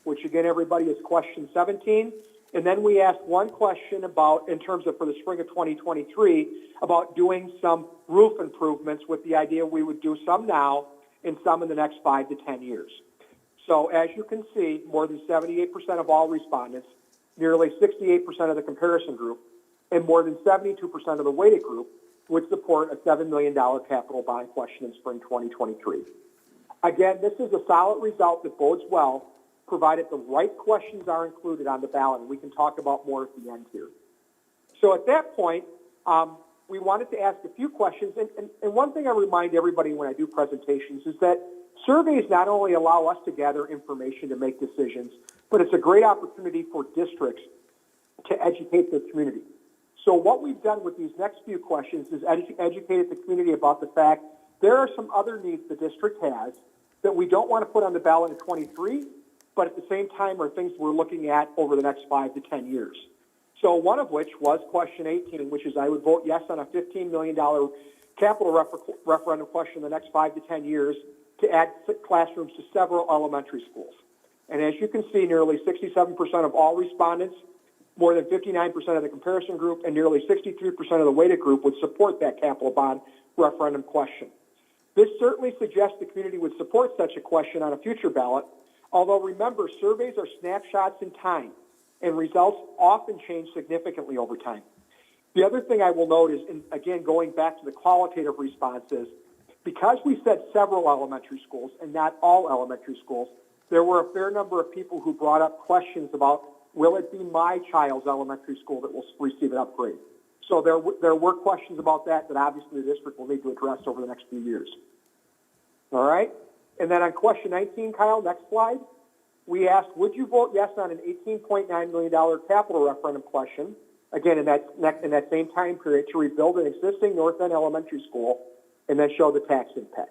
which again, everybody, is question 17. And then we asked one question about, in terms of for the spring of 2023, about doing some roof improvements with the idea we would do some now and some in the next 5 to 10 years. So as you can see, more than 78% of all respondents, nearly 68% of the comparison group, and more than 72% of the weighted group would support a $7 million capital bond question in spring 2023. Again, this is a solid result that bodes well, provided the right questions are included on the ballot, and we can talk about more at the end here. So at that point, we wanted to ask a few questions, and one thing I remind everybody when I do presentations is that surveys not only allow us to gather information to make decisions, but it's a great opportunity for districts to educate the community. So what we've done with these next few questions is educated the community about the fact there are some other needs the district has that we don't want to put on the ballot in 23, but at the same time are things we're looking at over the next 5 to 10 years. So one of which was question 18, which is I would vote yes on a $15 million capital referendum question in the next 5 to 10 years to add classrooms to several elementary schools. And as you can see, nearly 67% of all respondents, more than 59% of the comparison group, and nearly 63% of the weighted group would support that capital bond referendum question. This certainly suggests the community would support such a question on a future ballot, although remember, surveys are snapshots in time, and results often change significantly over time. The other thing I will note is, again, going back to the qualitative responses, because we said several elementary schools and not all elementary schools, there were a fair number of people who brought up questions about, will it be my child's elementary school that will receive an upgrade? So there were questions about that obviously the district will need to address over the next few years. All right? And then on question 19, Kyle, next slide, we asked, would you vote yes on an $18.9 million capital referendum question, again, in that same time period, to rebuild an existing North End elementary school and then show the tax impact?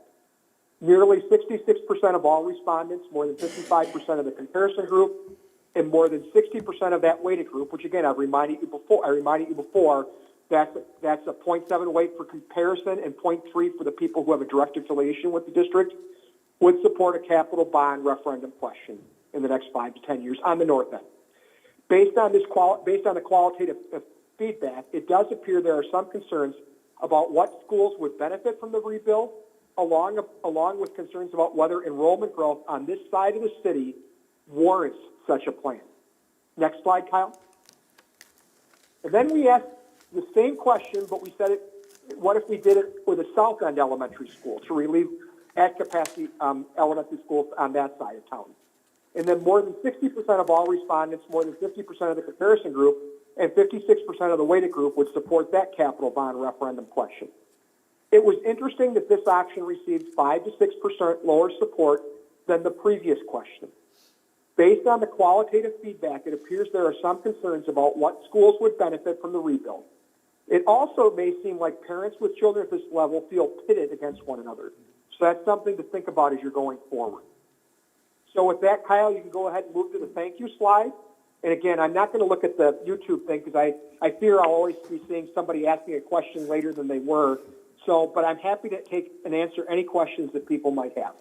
Nearly 66% of all respondents, more than 55% of the comparison group, and more than 60% of that weighted group, which again, I reminded you before, that's a 0.7 weight for comparison and 0.3 for the people who have a direct affiliation with the district, would support a capital bond referendum question in the next 5 to 10 years on the north end. Based on the qualitative feedback, it does appear there are some concerns about what schools would benefit from the rebuild, along with concerns about whether enrollment growth on this side of the city warrants such a plan. Next slide, Kyle. And then we asked the same question, but we said, what if we did it with a South End elementary school to relieve at-capacity elementary schools on that side of town? And then more than 60% of all respondents, more than 50% of the comparison group, and 56% of the weighted group would support that capital bond referendum question. It was interesting that this option received 5 to 6% lower support than the previous question. Based on the qualitative feedback, it appears there are some concerns about what schools would benefit from the rebuild. It also may seem like parents with children at this level feel pitted against one another. So that's something to think about as you're going forward. So with that, Kyle, you can go ahead and move to the thank you slide. And again, I'm not going to look at the YouTube thing because I fear I'll always be seeing somebody asking a question later than they were. So, but I'm happy to take and answer any questions that people might have.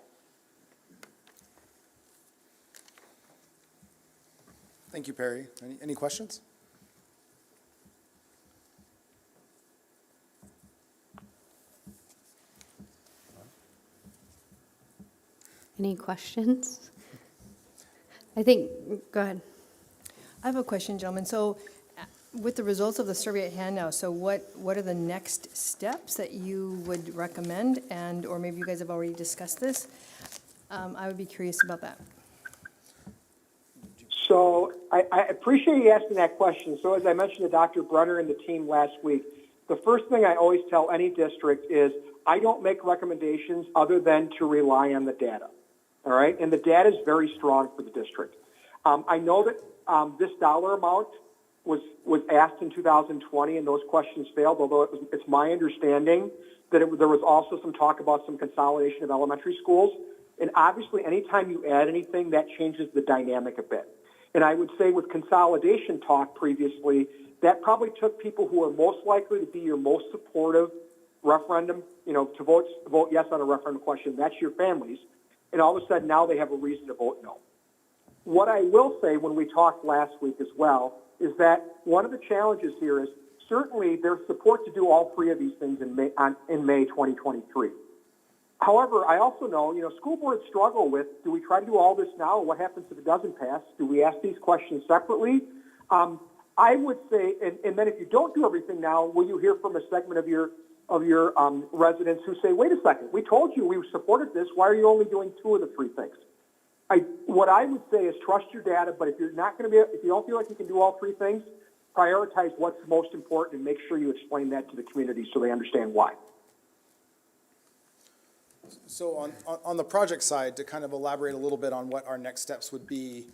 Thank you, Perry. Any questions? Any questions? I think, go ahead. I have a question, gentlemen. So with the results of the survey at hand now, so what are the next steps that you would recommend, and or maybe you guys have already discussed this? I would be curious about that. So I appreciate you asking that question. So as I mentioned to Dr. Brunner and the team last week, the first thing I always tell any district is I don't make recommendations other than to rely on the data. All right? And the data is very strong for the district. I know that this dollar amount was asked in 2020 and those questions failed, although it's my understanding that there was also some talk about some consolidation of elementary schools. And obviously, anytime you add anything, that changes the dynamic a bit. And I would say with consolidation talk previously, that probably took people who are most likely to be your most supportive referendum, to vote yes on a referendum question. That's your families. And all of a sudden now they have a reason to vote no. What I will say when we talked last week as well is that one of the challenges here is certainly there's support to do all three of these things in May 2023. However, I also know, school boards struggle with, do we try to do all this now? What happens if it doesn't pass? Do we ask these questions separately? I would say, and then if you don't do everything now, will you hear from a segment of your residents who say, wait a second, we told you we supported this. Why are you only doing 2 of the 3 things? What I would say is trust your data, but if you're not going to if you don't feel like you can do all 3 things, prioritize what's most important and make sure you explain that to the community so they understand why. So on the project side, to kind of elaborate a little bit on what our next steps would be,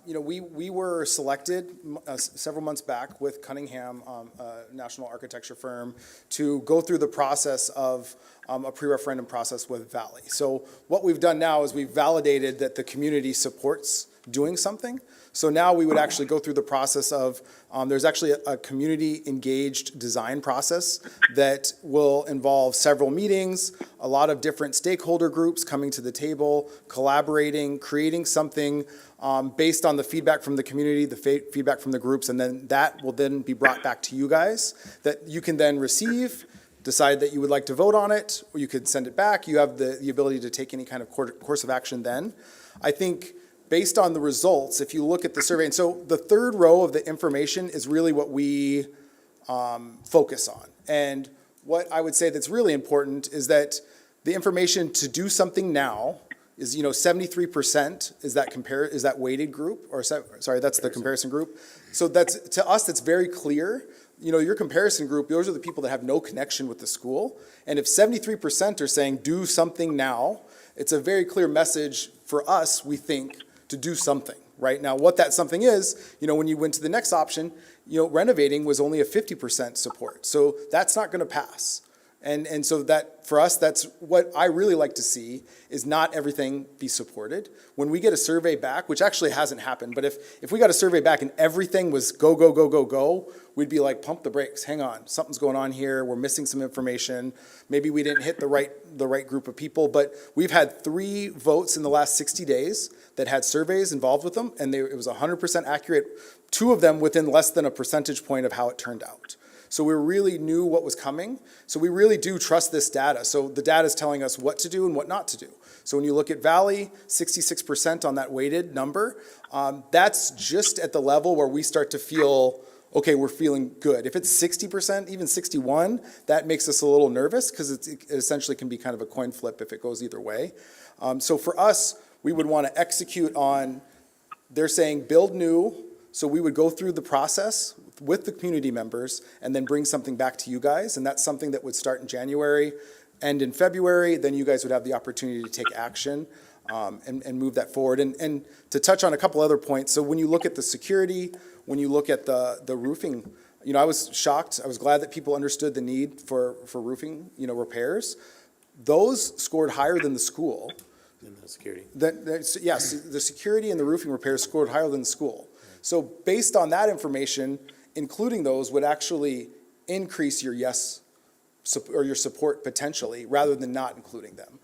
we were selected several months back with Cunningham, a national architecture firm, to go through the process of a pre-referendum process with Valley. So what we've done now is we've validated that the community supports doing something. So now we would actually go through the process of, there's actually a community engaged design process that will involve several meetings, a lot of different stakeholder groups coming to the table, collaborating, creating something based on the feedback from the community, the feedback from the groups, and then that will then be brought back to you guys that you can then receive, decide that you would like to vote on it, or you could send it back. You have the ability to take any kind of course of action then. I think based on the results, if you look at the survey, and so the third row of the information is really what we focus on. And what I would say that's really important is that the information to do something now is, 73% is that weighted group, or sorry, that's the comparison group. So that's, to us, that's very clear. Your comparison group, those are the people that have no connection with the school. And if 73% are saying do something now, it's a very clear message for us, we think, to do something. Right now, what that something is, when you went to the next option, renovating was only a 50% support. So that's not going to pass. And so that, for us, that's what I really like to see, is not everything be supported. When we get a survey back, which actually hasn't happened, but if we got a survey back and everything was go, go, go, go, go, we'd be like, pump the brakes, hang on, something's going on here, we're missing some information, maybe we didn't hit the right group of people, but we've had 3 votes in the last 60 days that had surveys involved with them, and it was 100% accurate, 2 of them within less than a percentage point of how it turned out. So we really knew what was coming. So we really do trust this data. So the data is telling us what to do and what not to do. So when you look at Valley, 66% on that weighted number, that's just at the level where we start to feel, okay, we're feeling good. If it's 60%, even 61, that makes us a little nervous because it essentially can be kind of a coin flip if it goes either way. So for us, we would want to execute on, they're saying build new, so we would go through the process with the community members and then bring something back to you guys. And that's something that would start in January, end in February. Then you guys would have the opportunity to take action and move that forward. And to touch on a couple other points, so when you look at the security, when you look at the roofing, I was shocked. I was glad that people understood the need for roofing, repairs. Those scored higher than the school. And the security. Yes, the security and the roofing repairs scored higher than the school. So based on that information, including those would actually increase your yes or your support potentially, rather than not including them.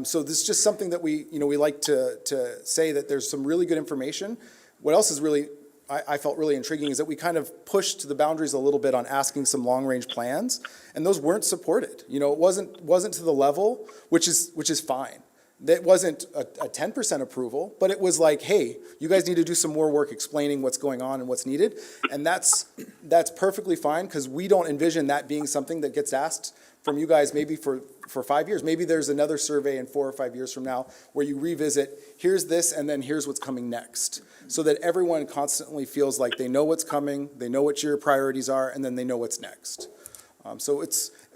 So this is just something that we like to say that there's some really good information. What else is really, I felt really intriguing, is that we kind of pushed the boundaries a little bit on asking some long-range plans, and those weren't supported. It wasn't to the level, which is fine. That wasn't a 10% approval, but it was like, hey, you guys need to do some more work explaining what's going on and what's needed. And that's perfectly fine, because we don't envision that being something that gets asked from you guys maybe for 5 years. Maybe there's another survey in 4 or 5 years from now where you revisit, here's this, and then here's what's coming next. So that everyone constantly feels like they know what's coming, they know what your priorities are, and then they know what's next. So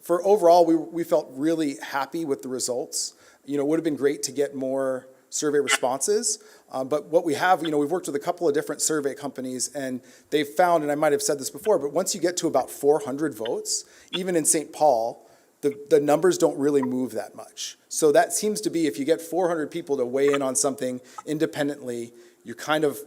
for overall, we felt really happy with the results. It would have been great to get more survey responses, but what we have, we've worked with a couple of different survey companies, and they've found, and I might have said this before, but once you get to about 400 votes, even in St. Paul, the numbers don't really move that much. So that seems to be, if you get 400 people to weigh in on something independently, you kind of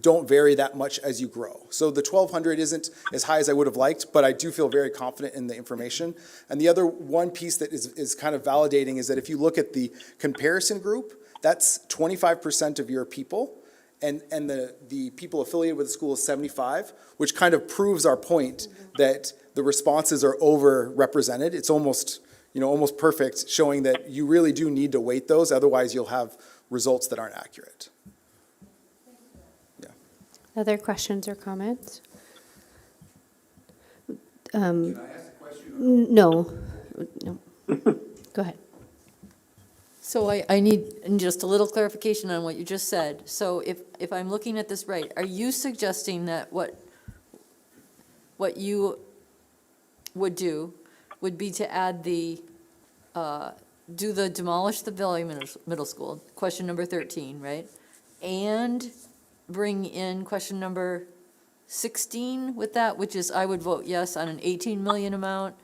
don't vary that much as you grow. So the 1,200 isn't as high as I would have liked, but I do feel very confident in the information. And the other one piece that is kind of validating is that if you look at the comparison group, that's 25% of your people, and the people affiliated with the school is 75, which kind of proves our point that the responses are overrepresented. It's almost perfect, showing that you really do need to weight those, otherwise you'll have results that aren't accurate. Other questions or comments? Can I ask a question? No. Go ahead. So I need just a little clarification on what you just said. So if I'm looking at this right, are you suggesting that what you would do would be to add demolish the Valley Middle School, question number 13, right? And bring in question number 16 with that, which is I would vote yes on an 18 million amount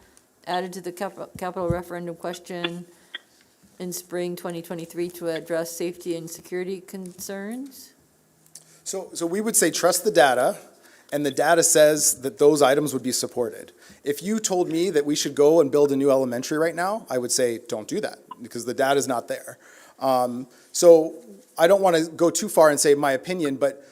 added to the capital referendum question in spring 2023 to address safety and security concerns? So we would say trust the data, and the data says that those items would be supported. If you told me that we should go and build a new elementary right now, I would say don't do that, because the data is not there. So I don't want to go too far and say my opinion, but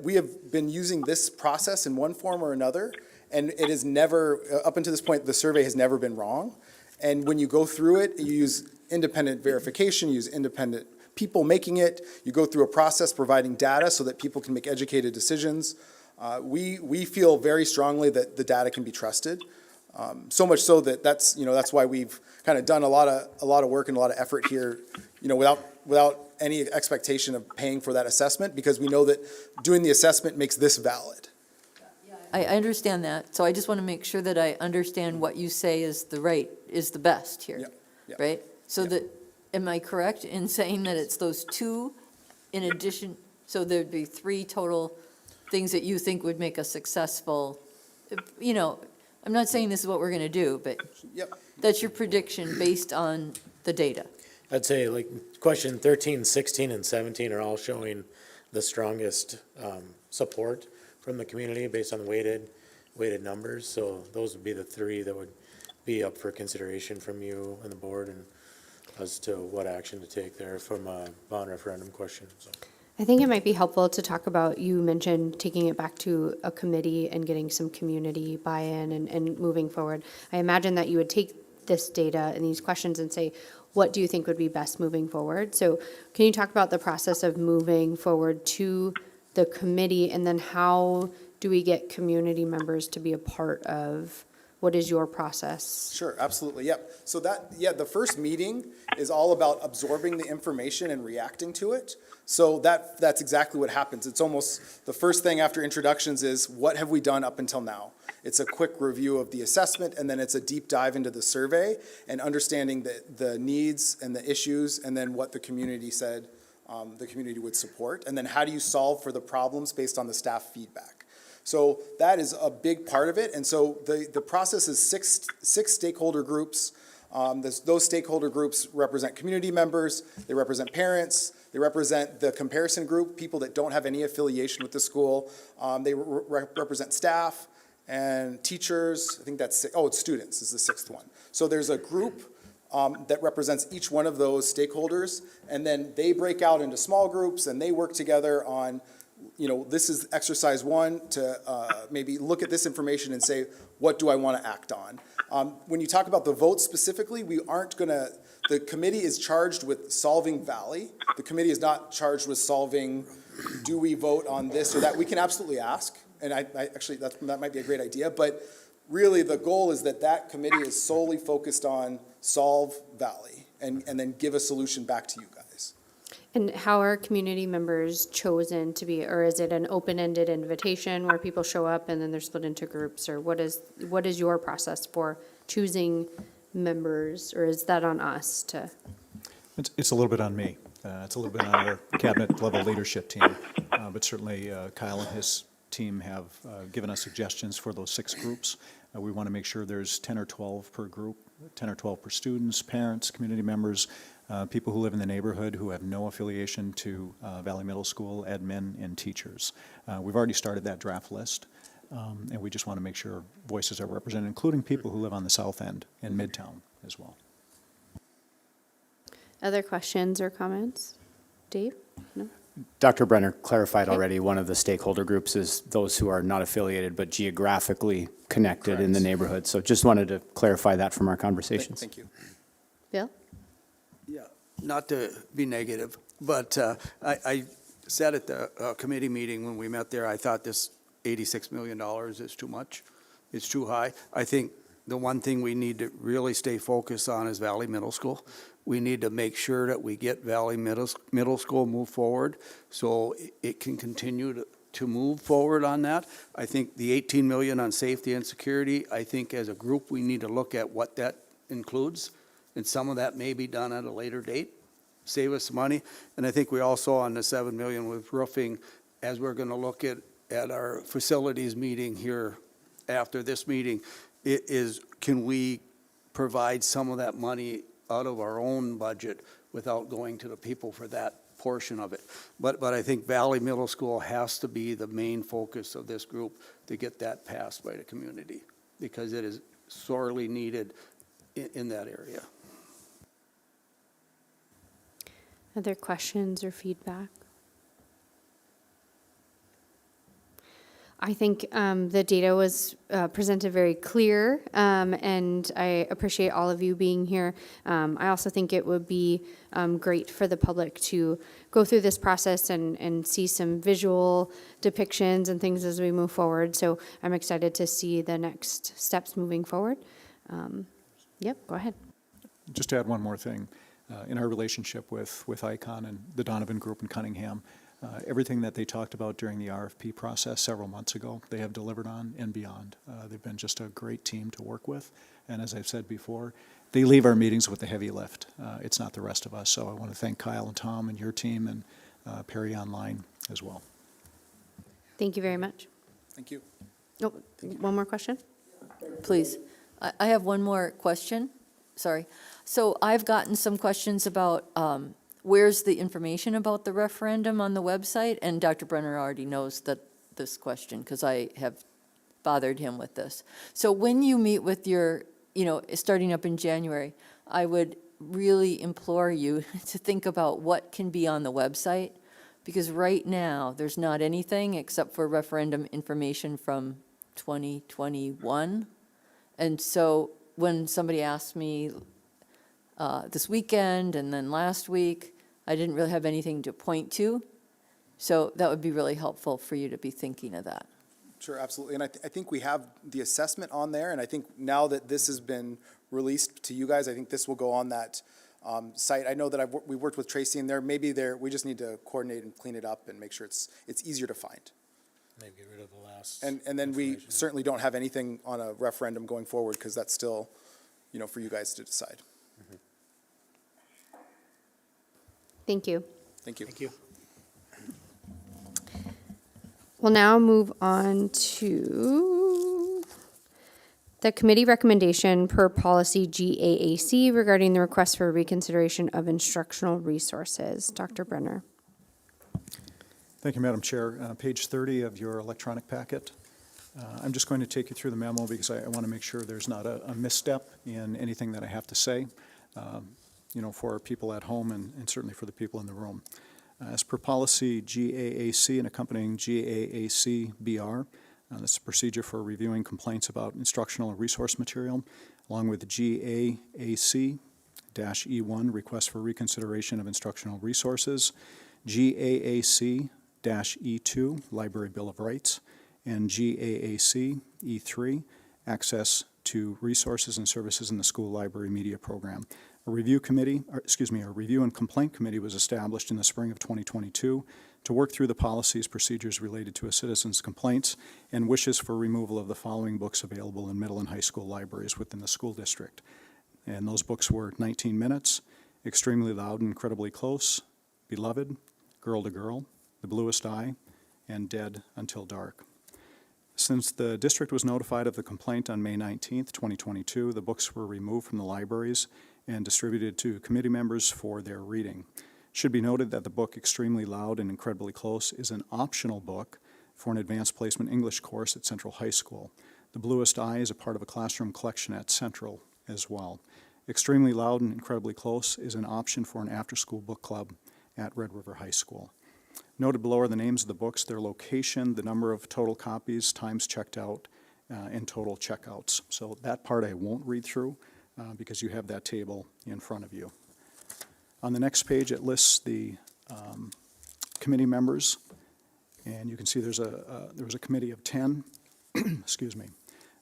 we have been using this process in one form or another, and it has never, up until this point, the survey has never been wrong. And when you go through it, you use independent verification, you use independent people making it, you go through a process providing data so that people can make educated decisions. We feel very strongly that the data can be trusted. So much so that that's why we've kind of done a lot of work and a lot of effort here, without any expectation of paying for that assessment, because we know that doing the assessment makes this valid. I understand that, so I just want to make sure that I understand what you say is the best here, right? So that, am I correct in saying that it's those two in addition, so there'd be 3 total things that you think would make a successful, I'm not saying this is what we're going to do, but Yep. that's your prediction based on the data. I'd say like question 13, 16, and 17 are all showing the strongest support from the community based on weighted numbers. So those would be the three that would be up for consideration from you and the board, and as to what action to take there from a bond referendum question. So. I think it might be helpful to talk about, you mentioned taking it back to a committee and getting some community buy-in and moving forward. I imagine that you would take this data and these questions and say, what do you think would be best moving forward? So can you talk about the process of moving forward to the committee, and then how do we get community members to be a part of, what is your process? Sure, absolutely, yep. So the first meeting is all about absorbing the information and reacting to it. So that's exactly what happens. It's almost, the first thing after introductions is, what have we done up until now? It's a quick review of the assessment, and then it's a deep dive into the survey and understanding the needs and the issues, and then what the community said the community would support. And then how do you solve for the problems based on the staff feedback? So that is a big part of it. And so the process is six stakeholder groups. Those stakeholder groups represent community members, they represent parents, they represent the comparison group, people that don't have any affiliation with the school. They represent staff and teachers. I think that's it's students is the sixth one. So there's a group that represents each one of those stakeholders, and then they break out into small groups and they work together on, this is exercise one, to maybe look at this information and say, what do I want to act on? When you talk about the vote specifically, the committee is charged with solving Valley. The committee is not charged with solving, do we vote on this or that? We can absolutely ask, and I actually, that might be a great idea, but really the goal is that committee is solely focused on solve Valley and then give a solution back to you guys. And how are community members chosen to be, or is it an open-ended invitation where people show up and then they're split into groups, or what is your process for choosing members, or is that on us to? It's a little bit on me. It's a little bit on our cabinet level leadership team, but certainly Kyle and his team have given us suggestions for those 6 groups. We want to make sure there's 10 or 12 per group, 10 or 12 per students, parents, community members, people who live in the neighborhood who have no affiliation to Valley Middle School, admin, and teachers. We've already started that draft list, and we just want to make sure voices are represented, including people who live on the south end and Midtown as well. Other questions or comments? Dave? No? Dr. Brenner clarified already, one of the stakeholder groups is those who are not affiliated but geographically connected in the neighborhood. So just wanted to clarify that from our conversations. Thank you. Bill? Yeah, not to be negative, but I said at the committee meeting when we met there, I thought this $86 million is too much. It's too high. I think the one thing we need to really stay focused on is Valley Middle School. We need to make sure that we get Valley Middle School move forward so it can continue to move forward on that. I think the $18 million on safety and security, I think as a group we need to look at what that includes, and some of that may be done at a later date, save us money. And I think we also on the $7 million with roofing, as we're going to look at our facilities meeting here after this meeting, can we provide some of that money out of our own budget without going to the people for that portion of it. But I think Valley Middle School has to be the main focus of this group to get that passed by the community, because it is sorely needed in that area. Other questions or feedback? I think the data was presented very clear, and I appreciate all of you being here. I also think it would be great for the public to go through this process and see some visual depictions and things as we move forward. So I'm excited to see the next steps moving forward. Yep, go ahead. Just to add one more thing, in our relationship with ICON and the Donovan Group in Cunningham, everything that they talked about during the RFP process several months ago, they have delivered on and beyond. They've been just a great team to work with. And as I've said before, they leave our meetings with the heavy lift. It's not the rest of us. So I want to thank Kyle and Tom and your team and Perry Online as well. Thank you very much. Thank you. Oh, one more question? Please. I have one more question. Sorry. So I've gotten some questions about where's the information about the referendum on the website? And Dr. Brenner already knows this question because I have bothered him with this. So when you meet with your, starting up in January, I would really implore you to think about what can be on the website, because right now, there's not anything except for referendum information from 2021. And so when somebody asked me this weekend and then last week, I didn't really have anything to point to. So that would be really helpful for you to be thinking of that. Sure, absolutely. And I think we have the assessment on there, and I think now that this has been released to you guys, I think this will go on that site. I know that we worked with Tracy in there. Maybe we just need to coordinate and clean it up and make sure it's easier to find. Maybe get rid of the last. And then we certainly don't have anything on a referendum going forward, because that's still, for you guys to decide. Thank you. Thank you. Thank you. We'll now move on to the committee recommendation per policy GAAC regarding the request for reconsideration of instructional resources. Dr. Brenner. Thank you, Madam Chair. Page 30 of your electronic packet. I'm just going to take you through the memo because I want to make sure there's not a misstep in anything that I have to say, for people at home and certainly for the people in the room. As per policy GAAC and accompanying GAAC-BR, that's a procedure for reviewing complaints about instructional and resource material, along with GAAC-E1, request for reconsideration of instructional resources, GAAC-E2, Library Bill of Rights, and GAAC-E3, access to resources and services in the school library media program. A review and complaint committee was established in the spring of 2022 to work through the policies, procedures related to a citizen's complaints and wishes for removal of the following books available in middle and high school libraries within the school district. And those books were 19 Minutes, Extremely Loud and Incredibly Close, Beloved, Girl to Girl, The Bluest Eye, and Dead Until Dark. Since the district was notified of the complaint on May 19th, 2022, the books were removed from the libraries and distributed to committee members for their reading. It should be noted that the book Extremely Loud and Incredibly Close is an optional book for an advanced placement English course at Central High School. The Bluest Eye is a part of a classroom collection at Central as well. Extremely Loud and Incredibly Close is an option for an after-school book club at Red River High School. Noted below are the names of the books, their location, the number of total copies, times checked out, and total checkouts. So that part I won't read through because you have that table in front of you. On the next page, it lists the committee members, and you can see there was a committee of 10. Excuse me.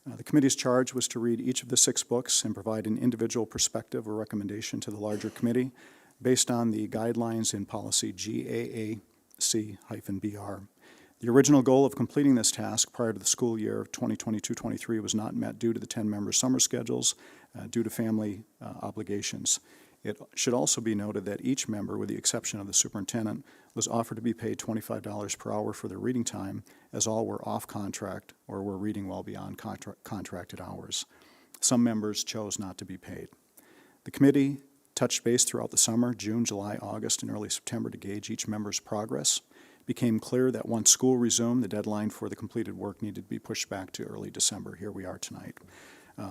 The committee's charge was to read each of the 6 books and provide an individual perspective or recommendation to the larger committee based on the guidelines in policy GAAC-BR. The original goal of completing this task prior to the school year 2022-23 was not met due to the 10-member summer schedules due to family obligations. It should also be noted that each member, with the exception of the superintendent, was offered to be paid $25 per hour for their reading time, as all were off contract or were reading well beyond contracted hours. Some members chose not to be paid. The committee touched base throughout the summer, June, July, August, and early September to gauge each member's progress. It became clear that once school resumed, the deadline for the completed work needed to be pushed back to early December. Here we are tonight.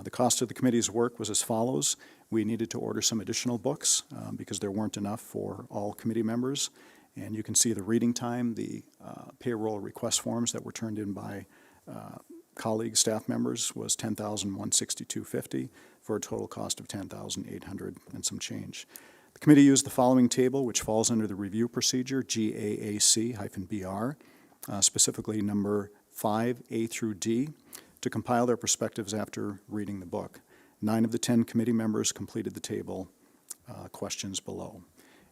The cost of the committee's work was as follows. We needed to order some additional books because there weren't enough for all committee members. And you can see the reading time, the payroll request forms that were turned in by colleagues, staff members, was $10,162.50 for a total cost of $10,800 and some change. The committee used the following table, which falls under the review procedure, GAAC-BR, specifically number 5A through D, to compile their perspectives after reading the book. 9 of the 10 committee members completed the table questions below.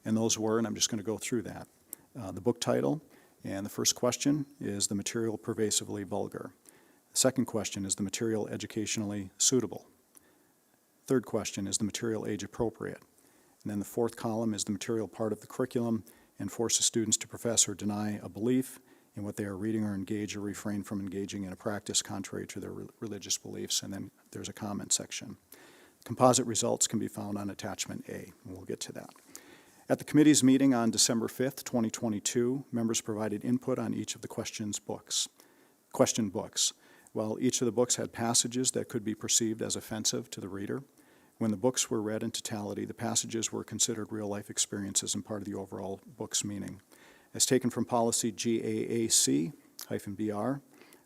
And those were, and I'm just going to go through that, the book title, and the first question is the material pervasively vulgar. The second question is the material educationally suitable. Third question is the material age appropriate. And then the fourth column is the material part of the curriculum and forces students to profess or deny a belief in what they are reading or engage or refrain from engaging in a practice contrary to their religious beliefs. And then there's a comment section. Composite results can be found on attachment A, and we'll get to that. At the committee's meeting on December 5th, 2022, members provided input on each of the question books. While each of the books had passages that could be perceived as offensive to the reader, when the books were read in totality, the passages were considered real-life experiences and part of the overall book's meaning. As taken from policy GAAC-BR,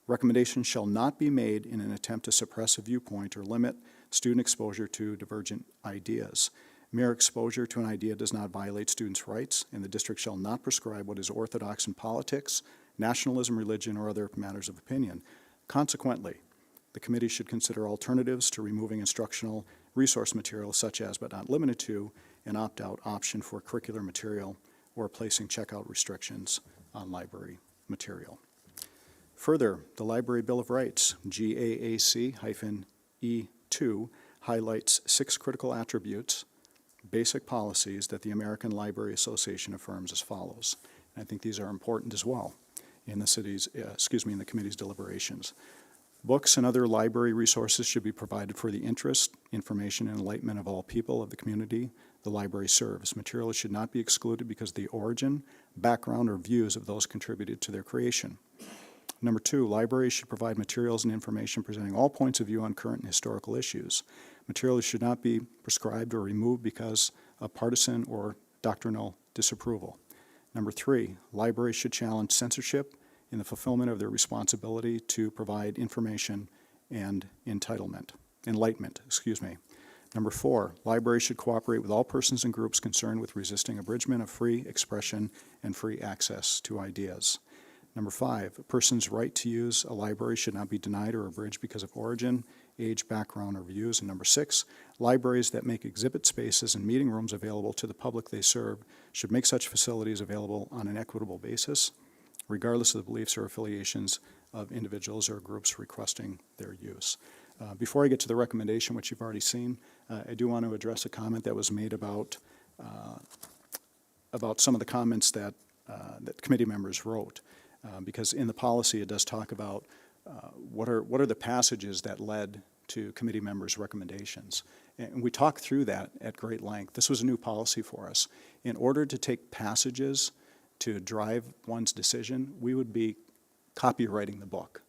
recommendations shall not be made in an attempt to suppress a viewpoint or limit student exposure to divergent ideas. Mere exposure to an idea does not violate students' rights, and the district shall not prescribe what is orthodox in politics, nationalism, religion, or other matters of opinion. Consequently, the committee should consider alternatives to removing instructional resource material such as, but not limited to, an opt-out option for curricular material or placing checkout restrictions on library material. Further, the Library Bill of Rights, GAAC-E2, highlights 6 critical attributes, basic policies that the American Library Association affirms as follows. And I think these are important as well in the in the committee's deliberations. Books and other library resources should be provided for the interest, information, and enlightenment of all people of the community the library serves. Materials should not be excluded because of the origin, background, or views of those contributed to their creation. Number 2, libraries should provide materials and information presenting all points of view on current and historical issues. Materials should not be prescribed or removed because of partisan or doctrinal disapproval. Number 3, libraries should challenge censorship in the fulfillment of their responsibility to provide information and enlightenment. Number 4, libraries should cooperate with all persons and groups concerned with resisting abridgment of free expression and free access to ideas. Number 5, a person's right to use a library should not be denied or abridged because of origin, age, background, or views. And number 6, libraries that make exhibit spaces and meeting rooms available to the public they serve should make such facilities available on an equitable basis, regardless of the beliefs or affiliations of individuals or groups requesting their use. Before I get to the recommendation, which you've already seen, I do want to address a comment that was made about some of the comments that committee members wrote. Because in the policy it does talk about what are the passages that led to committee members' recommendations. And we talked through that at great length. This was a new policy for us. In order to take passages to drive one's decision, we would be copywriting the book.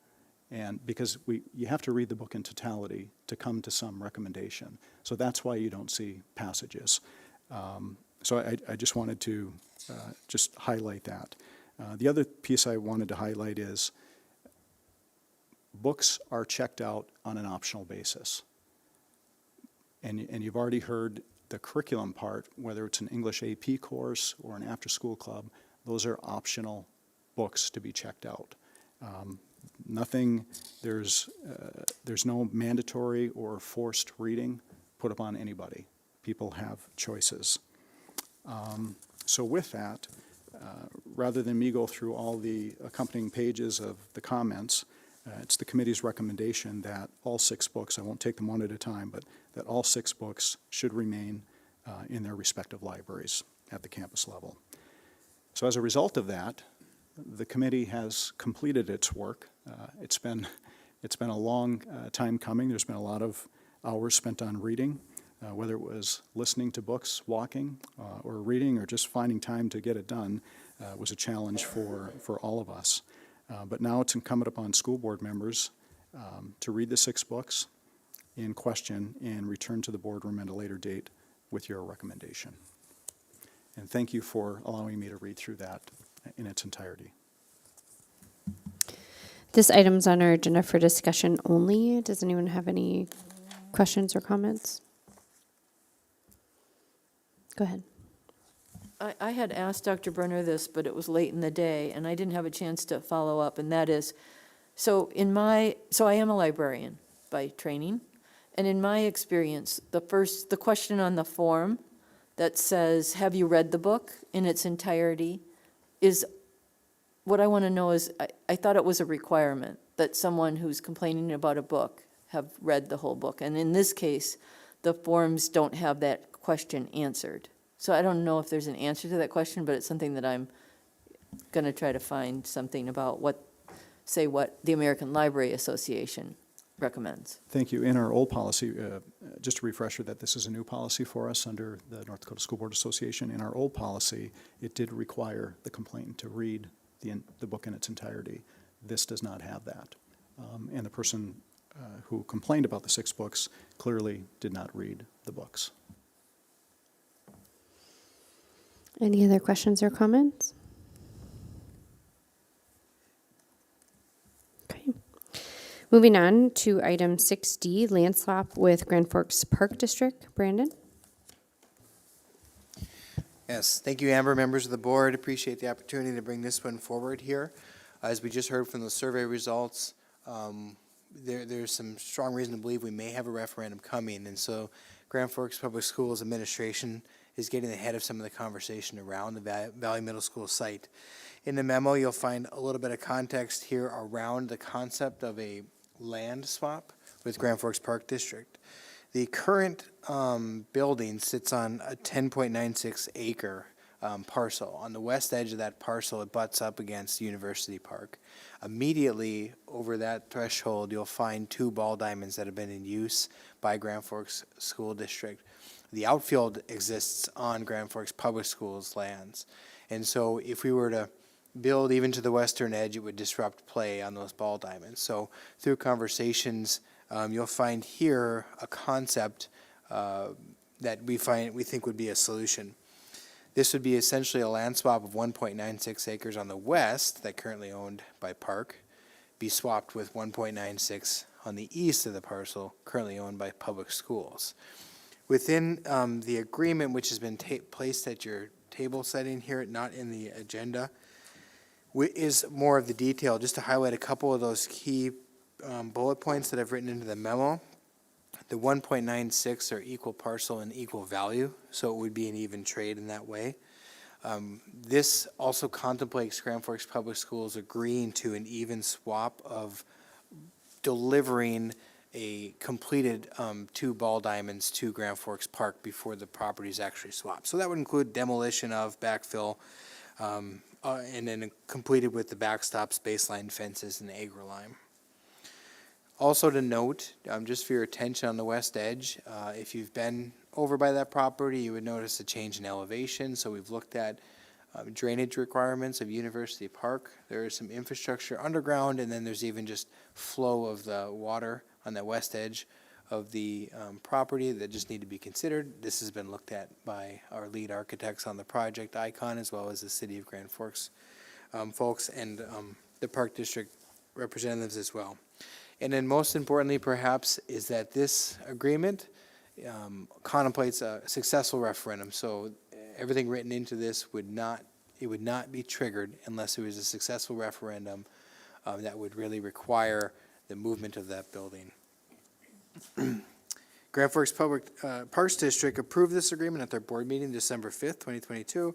And because you have to read the book in totality to come to some recommendation. So that's why you don't see passages. So I just wanted to just highlight that. The other piece I wanted to highlight is books are checked out on an optional basis. And you've already heard the curriculum part, whether it's an English AP course or an after-school club, those are optional books to be checked out. There's no mandatory or forced reading put upon anybody. People have choices. So with that, rather than me go through all the accompanying pages of the comments, it's the committee's recommendation that all 6 books, I won't take them one at a time, but that all 6 books should remain in their respective libraries at the campus level. So as a result of that, the committee has completed its work. It's been a long time coming. There's been a lot of hours spent on reading. Whether it was listening to books, walking, or reading, or just finding time to get it done, was a challenge for all of us. But now it's incumbent upon school board members to read the 6 books in question and return to the boardroom at a later date with your recommendation. And thank you for allowing me to read through that in its entirety. This item's on our agenda for discussion only. Does anyone have any questions or comments? Go ahead. I had asked Dr. Brunner this, but it was late in the day, and I didn't have a chance to follow up, and that is, so I am a librarian by training, and in my experience, the question on the form that says, have you read the book in its entirety, is, what I want to know is, I thought it was a requirement that someone who's complaining about a book have read the whole book, and in this case, the forms don't have that question answered. So I don't know if there's an answer to that question, but it's something that I'm going to try to find something about what the American Library Association recommends. Thank you. In our old policy, just a refresher that this is a new policy for us under the North Dakota School Board Association. In our old policy, it did require the complainant to read the book in its entirety. This does not have that. And the person who complained about the 6 books clearly did not read the books. Any other questions or comments? Okay. Moving on to item 6D, land swap with Grand Forks Park District. Brandon? Yes, thank you, Amber, members of the board. Appreciate the opportunity to bring this one forward here. As we just heard from the survey results, there's some strong reason to believe we may have a referendum coming, and so Grand Forks Public Schools Administration is getting ahead of some of the conversation around the Valley Middle School site. In the memo, you'll find a little bit of context here around the concept of a land swap with Grand Forks Park District. The current building sits on a 10.96 acre parcel. On the west edge of that parcel, it butts up against University Park. Immediately over that threshold, you'll find 2 ball diamonds that have been in use by Grand Forks School District. The outfield exists on Grand Forks Public Schools lands. And so if we were to build even to the western edge, it would disrupt play on those ball diamonds. So through conversations, you'll find here a concept that we think would be a solution. This would be essentially a land swap of 1.96 acres on the west that currently owned by Park, be swapped with 1.96 on the east of the parcel currently owned by public schools. Within the agreement, which has been placed at your table setting here, not in the agenda, is more of the detail. Just to highlight a couple of those key bullet points that I've written into the memo. The 1.96 are equal parcel and equal value, so it would be an even trade in that way. This also contemplates Grand Forks Public Schools agreeing to an even swap of delivering a completed 2 ball diamonds to Grand Forks Park before the property is actually swapped. So that would include demolition of backfill, and then completed with the backstops, baseline fences, and agrolime. Also to note, just for your attention on the west edge, if you've been over by that property, you would notice a change in elevation. So we've looked at drainage requirements of University Park. There is some infrastructure underground, and then there's even just flow of the water on that west edge of the property that just need to be considered. This has been looked at by our lead architects on the project, ICON, as well as the City of Grand Forks folks and the Park District representatives as well. And then most importantly, perhaps, is that this agreement contemplates a successful referendum. So everything written into this would not be triggered unless there was a successful referendum that would really require the movement of that building. Grand Forks Parks District approved this agreement at their board meeting December 5th, 2022.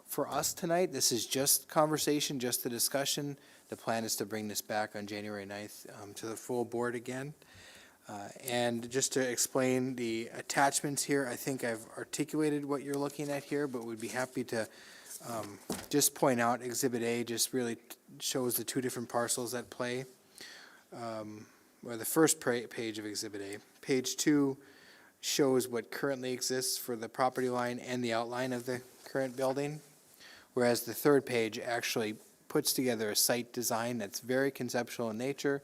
For us tonight, this is just conversation, just a discussion. The plan is to bring this back on January 9th to the full board again. And just to explain the attachments here, I think I've articulated what you're looking at here, but would be happy to just point out Exhibit A just really shows the 2 different parcels at play. Or the first page of Exhibit A. Page 2 shows what currently exists for the property line and the outline of the current building, whereas the third page actually puts together a site design that's very conceptual in nature,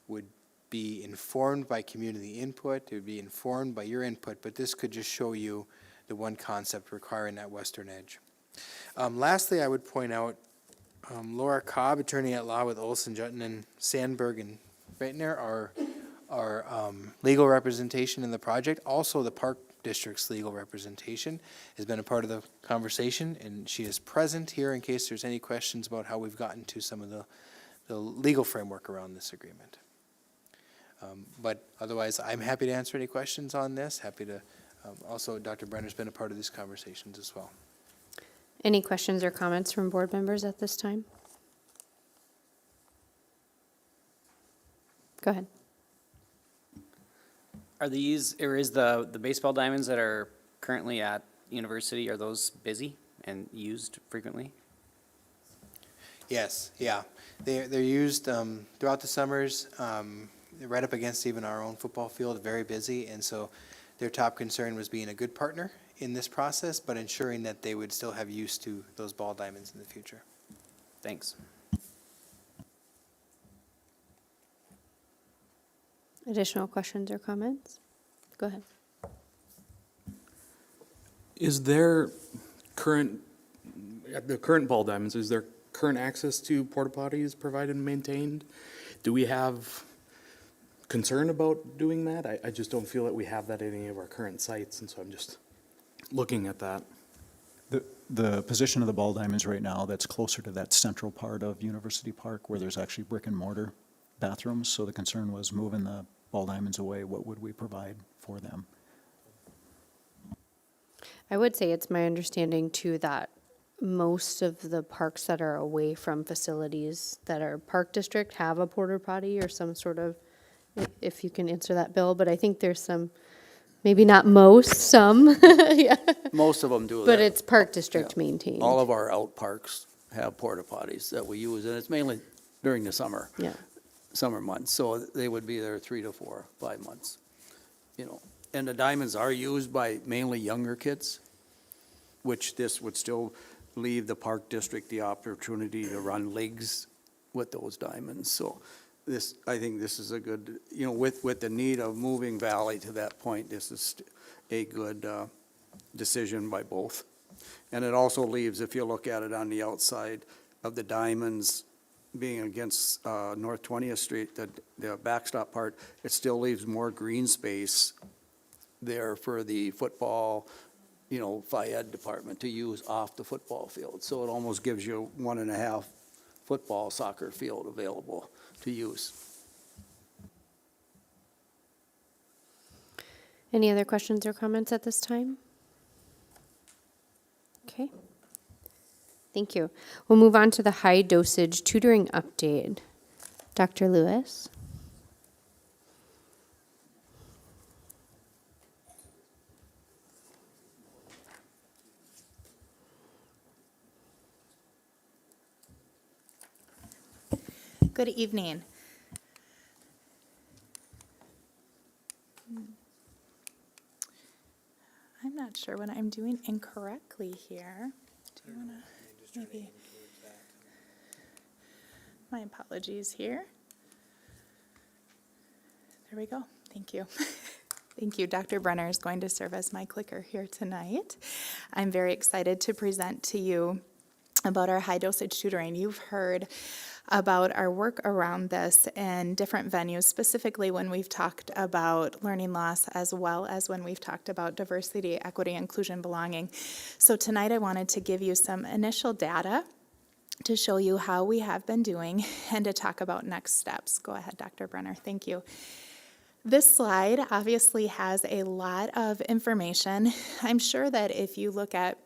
would be informed by community input, it would be informed by your input, but this could just show you the one concept requiring that western edge. Lastly, I would point out Laura Cobb, attorney at law with Olson, Jutton, and Sandberg and Reitner, our legal representation in the project. Also, the Park District's legal representation has been a part of the conversation, and she is present here in case there's any questions about how we've gotten to some of the legal framework around this agreement. But otherwise, I'm happy to answer any questions on this. Happy to, also Dr. Brenner's been a part of these conversations as well. Any questions or comments from board members at this time? Go ahead. Are these, or is the baseball diamonds that are currently at University, are those busy and used frequently? Yes, yeah. They're used throughout the summers, they're right up against even our own football field, very busy, and so their top concern was being a good partner in this process, but ensuring that they would still have use to those ball diamonds in the future. Thanks. Additional questions or comments? Go ahead. Is there current, at the current ball diamonds, is there current access to porta potties provided and maintained? Do we have concern about doing that? I just don't feel that we have that at any of our current sites, and so I'm just looking at that. The position of the ball diamonds right now, that's closer to that central part of University Park where there's actually brick and mortar bathrooms. So the concern was moving the ball diamonds away, what would we provide for them? I would say it's my understanding too that most of the parks that are away from facilities that are park district have a porta potty or some sort of, if you can answer that, Bill, but I think there's some, maybe not most, some, yeah. Most of them do that. But it's park district maintained. All of our out parks have porta potties that we use, and it's mainly during the summer. Yeah. Summer months, so they would be there 3 to 4, 5 months, you know. And the diamonds are used by mainly younger kids, which this would still leave the park district the opportunity to run leagues with those diamonds. So this, I think this is a good, you know, with the need of moving Valley to that point, this is a good decision by both. And it also leaves, if you look at it on the outside of the diamonds, being against North 20th Street, the backstop part, it still leaves more green space there for the football, you know, Phi-Ed department to use off the football field. So it almost gives you 1.5 football, soccer field available to use. Any other questions or comments at this time? Okay. Thank you. We'll move on to the high dosage tutoring update. Dr. Lewis? Good evening. I'm not sure what I'm doing incorrectly here. Do you want to maybe? My apologies here. There we go. Thank you. Thank you. Dr. Brenner is going to serve as my clicker here tonight. I'm very excited to present to you about our high dosage tutoring. You've heard about our work around this in different venues, specifically when we've talked about learning loss as well as when we've talked about diversity, equity, inclusion, belonging. So tonight I wanted to give you some initial data to show you how we have been doing and to talk about next steps. Go ahead, Dr. Brenner. Thank you. This slide obviously has a lot of information. I'm sure that if you look at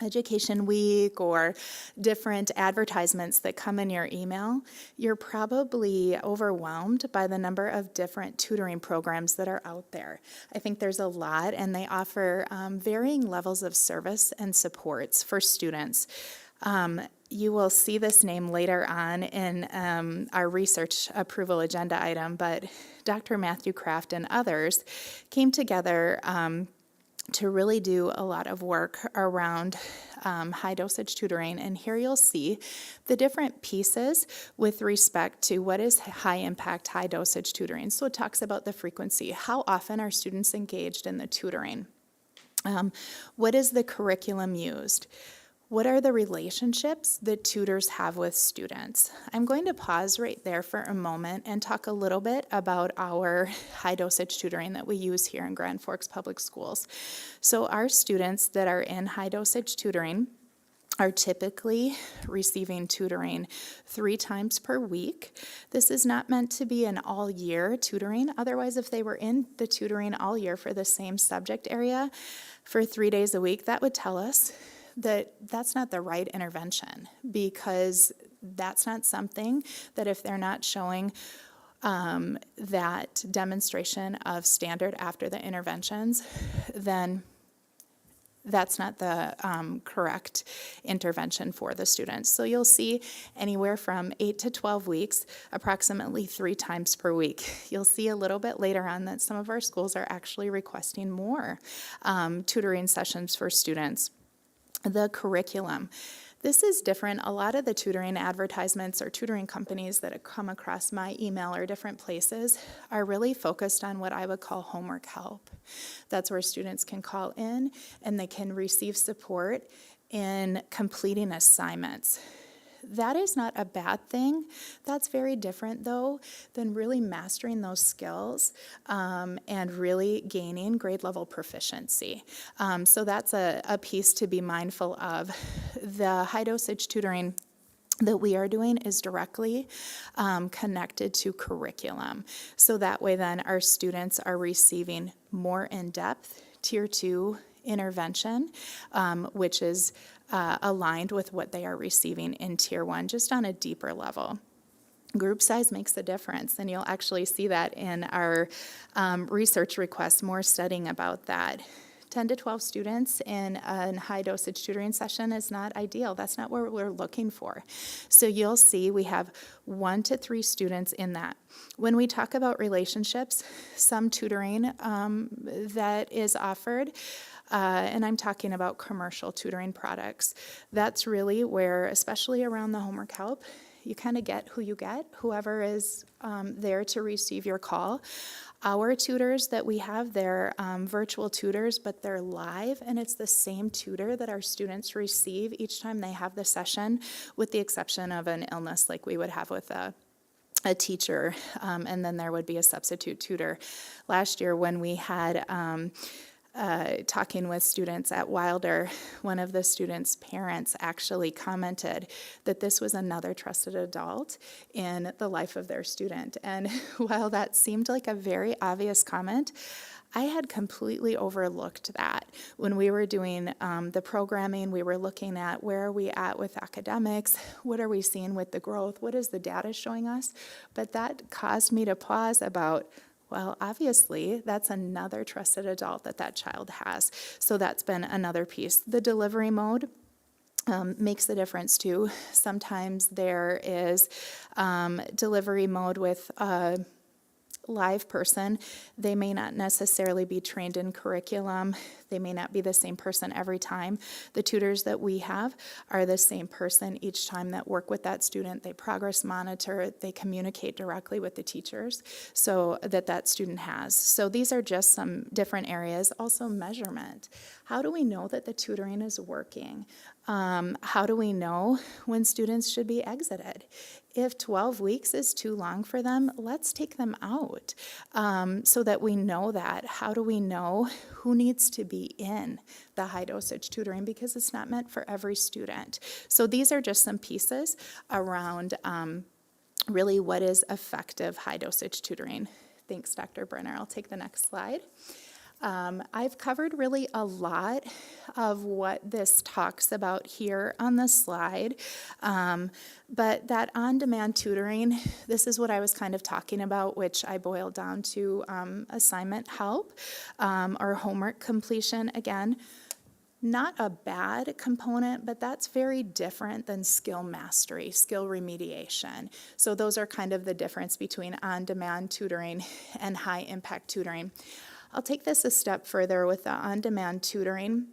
Education Week or different advertisements that come in your email, you're probably overwhelmed by the number of different tutoring programs that are out there. I think there's a lot, and they offer varying levels of service and supports for students. You will see this name later on in our research approval agenda item, but Dr. Matthew Kraft and others came together to really do a lot of work around high dosage tutoring. And here you'll see the different pieces with respect to what is high impact, high dosage tutoring. So it talks about the frequency. How often are students engaged in the tutoring? What is the curriculum used? What are the relationships that tutors have with students? I'm going to pause right there for a moment and talk a little bit about our high dosage tutoring that we use here in Grand Forks Public Schools. So our students that are in high dosage tutoring are typically receiving tutoring 3 times per week. This is not meant to be an all-year tutoring. Otherwise, if they were in the tutoring all year for the same subject area for 3 days a week, that would tell us that that's not the right intervention, because that's not something that if they're not showing that demonstration of standard after the interventions, then that's not the correct intervention for the students. So you'll see anywhere from 8 to 12 weeks, approximately 3 times per week. You'll see a little bit later on that some of our schools are actually requesting more tutoring sessions for students. The curriculum. This is different. A lot of the tutoring advertisements or tutoring companies that have come across my email or different places are really focused on what I would call homework help. That's where students can call in and they can receive support in completing assignments. That is not a bad thing. That's very different, though, than really mastering those skills and really gaining grade level proficiency. So that's a piece to be mindful of. The high dosage tutoring that we are doing is directly connected to curriculum. So that way then our students are receiving more in-depth Tier 2 intervention, which is aligned with what they are receiving in Tier 1, just on a deeper level. Group size makes a difference, and you'll actually see that in our research requests, more studying about that. 10 to 12 students in a high dosage tutoring session is not ideal. That's not what we're looking for. So you'll see we have 1 to 3 students in that. When we talk about relationships, some tutoring that is offered, and I'm talking about commercial tutoring products, that's really where, especially around the homework help, you kind of get who you get, whoever is there to receive your call. Our tutors that we have, they're virtual tutors, but they're live, and it's the same tutor that our students receive each time they have the session, with the exception of an illness like we would have with a teacher, and then there would be a substitute tutor. Last year when we had talking with students at Wilder, one of the students' parents actually commented that this was another trusted adult in the life of their student. And while that seemed like a very obvious comment, I had completely overlooked that. When we were doing the programming, we were looking at where are we at with academics, what are we seeing with the growth, what is the data showing us? But that caused me to pause about, well, obviously, that's another trusted adult that child has. So that's been another piece. The delivery mode makes a difference too. Sometimes there is delivery mode with live person. They may not necessarily be trained in curriculum. They may not be the same person every time. The tutors that we have are the same person each time that work with that student. They progress monitor, they communicate directly with the teachers so that student has. So these are just some different areas. Also measurement. How do we know that the tutoring is working? How do we know when students should be exited? If 12 weeks is too long for them, let's take them out so that we know that. How do we know who needs to be in the high dosage tutoring? Because it's not meant for every student. So these are just some pieces around really what is effective high dosage tutoring. Thanks, Dr. Brenner. I'll take the next slide. I've covered really a lot of what this talks about here on the slide, but that on-demand tutoring, this is what I was kind of talking about, which I boiled down to assignment help or homework completion. Again, not a bad component, but that's very different than skill mastery, skill remediation. So those are kind of the difference between on-demand tutoring and high-impact tutoring. I'll take this a step further with the on-demand tutoring.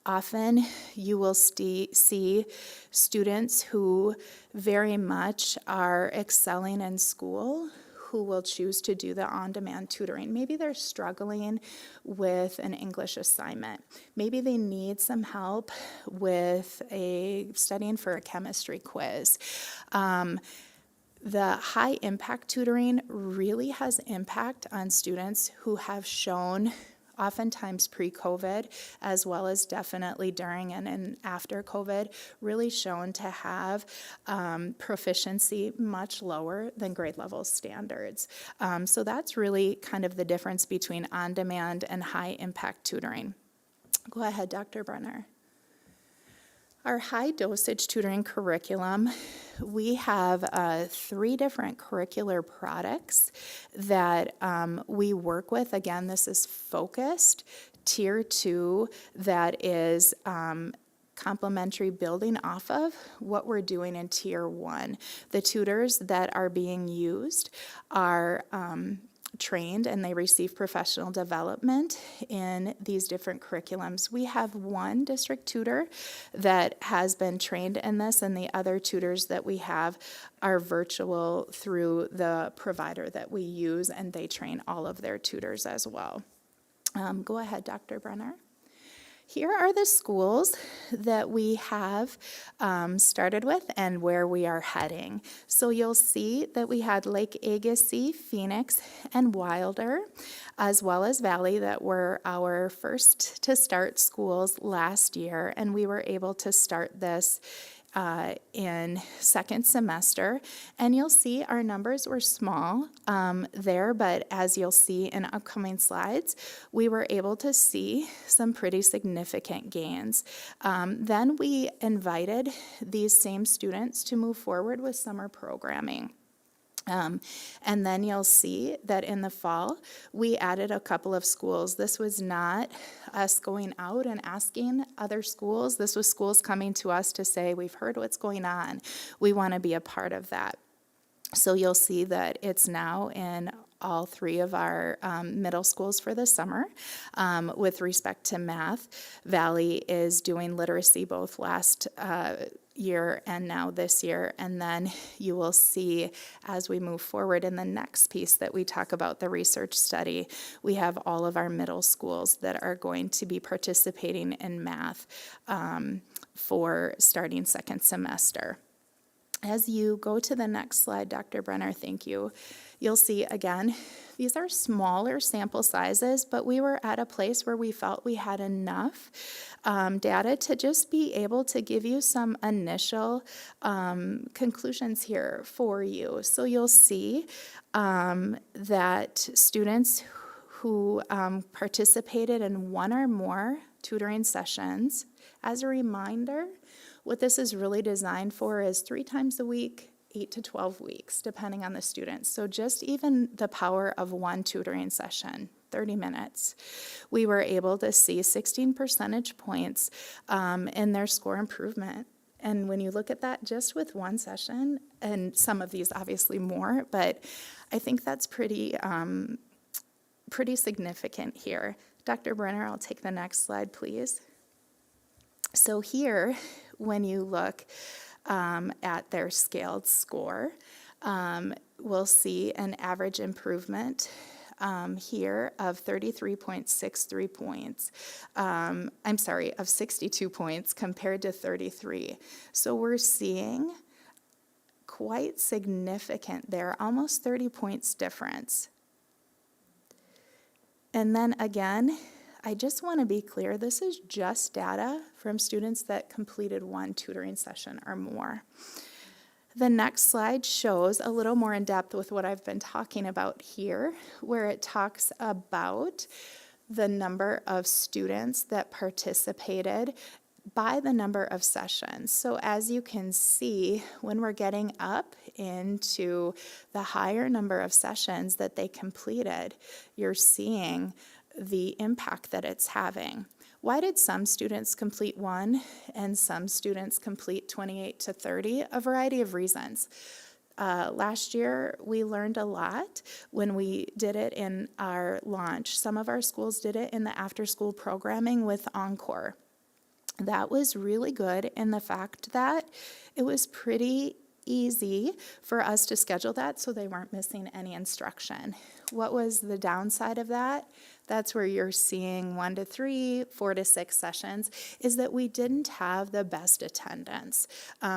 Often you will see students who very much are excelling in school who will choose to do the on-demand tutoring. Maybe they're struggling with an English assignment. Maybe they need some help with studying for a chemistry quiz. The high impact tutoring really has impact on students who have shown, oftentimes pre-COVID, as well as definitely during and after COVID, really shown to have proficiency much lower than grade level standards. So that's really kind of the difference between on-demand and high impact tutoring. Go ahead, Dr. Brenner. Our high dosage tutoring curriculum, we have 3 different curricular products that we work with. Again, this is focused Tier 2 that is complementary, building off of what we're doing in Tier 1. The tutors that are being used are trained and they receive professional development in these different curriculums. We have one district tutor that has been trained in this, and the other tutors that we have are virtual through the provider that we use, and they train all of their tutors as well. Go ahead, Dr. Brenner. Here are the schools that we have started with and where we are heading. So you'll see that we had Lake Agassiz, Phoenix, and Wilder, as well as Valley, that were our first to start schools last year, and we were able to start this in second semester, and you'll see our numbers were small there, but as you'll see in upcoming slides, we were able to see some pretty significant gains. Then we invited these same students to move forward with summer programming. And then you'll see that in the fall, we added a couple of schools. This was not us going out and asking other schools. This was schools coming to us to say, we've heard what's going on. We want to be a part of that. So you'll see that it's now in all three of our middle schools for the summer. With respect to math, Valley is doing literacy both last year and now this year, and then you will see as we move forward in the next piece that we talk about the research study, we have all of our middle schools that are going to be participating in math for starting second semester. As you go to the next slide, Dr. Brenner, thank you, you'll see again, these are smaller sample sizes, but we were at a place where we felt we had enough data to just be able to give you some initial conclusions here for you. So you'll see that students who participated in one or more tutoring sessions, as a reminder, what this is really designed for is 3 times a week, 8 to 12 weeks, depending on the students. So just even the power of one tutoring session, 30 minutes, we were able to see 16 percentage points in their score improvement. And when you look at that just with one session, and some of these obviously more, but I think that's pretty significant here. Dr. Brenner, I'll take the next slide, please. So here, when you look at their scaled score, we'll see an average improvement here of 33.63 points. I'm sorry, of 62 points compared to 33. So we're seeing quite significant there, almost 30 points difference. And then again, I just want to be clear, this is just data from students that completed one tutoring session or more. The next slide shows a little more in depth with what I've been talking about here, where it talks about the number of students that participated by the number of sessions. So as you can see, when we're getting up into the higher number of sessions that they completed, you're seeing the impact that it's having. Why did some students complete 1 and some students complete 28 to 30? A variety of reasons. Last year, we learned a lot when we did it in our launch. Some of our schools did it in the after-school programming with Encore. That was really good in the fact that it was pretty easy for us to schedule that so they weren't missing any instruction. What was the downside of that? That's where you're seeing 1 to 3, 4 to 6 sessions, is that we didn't have the best attendance.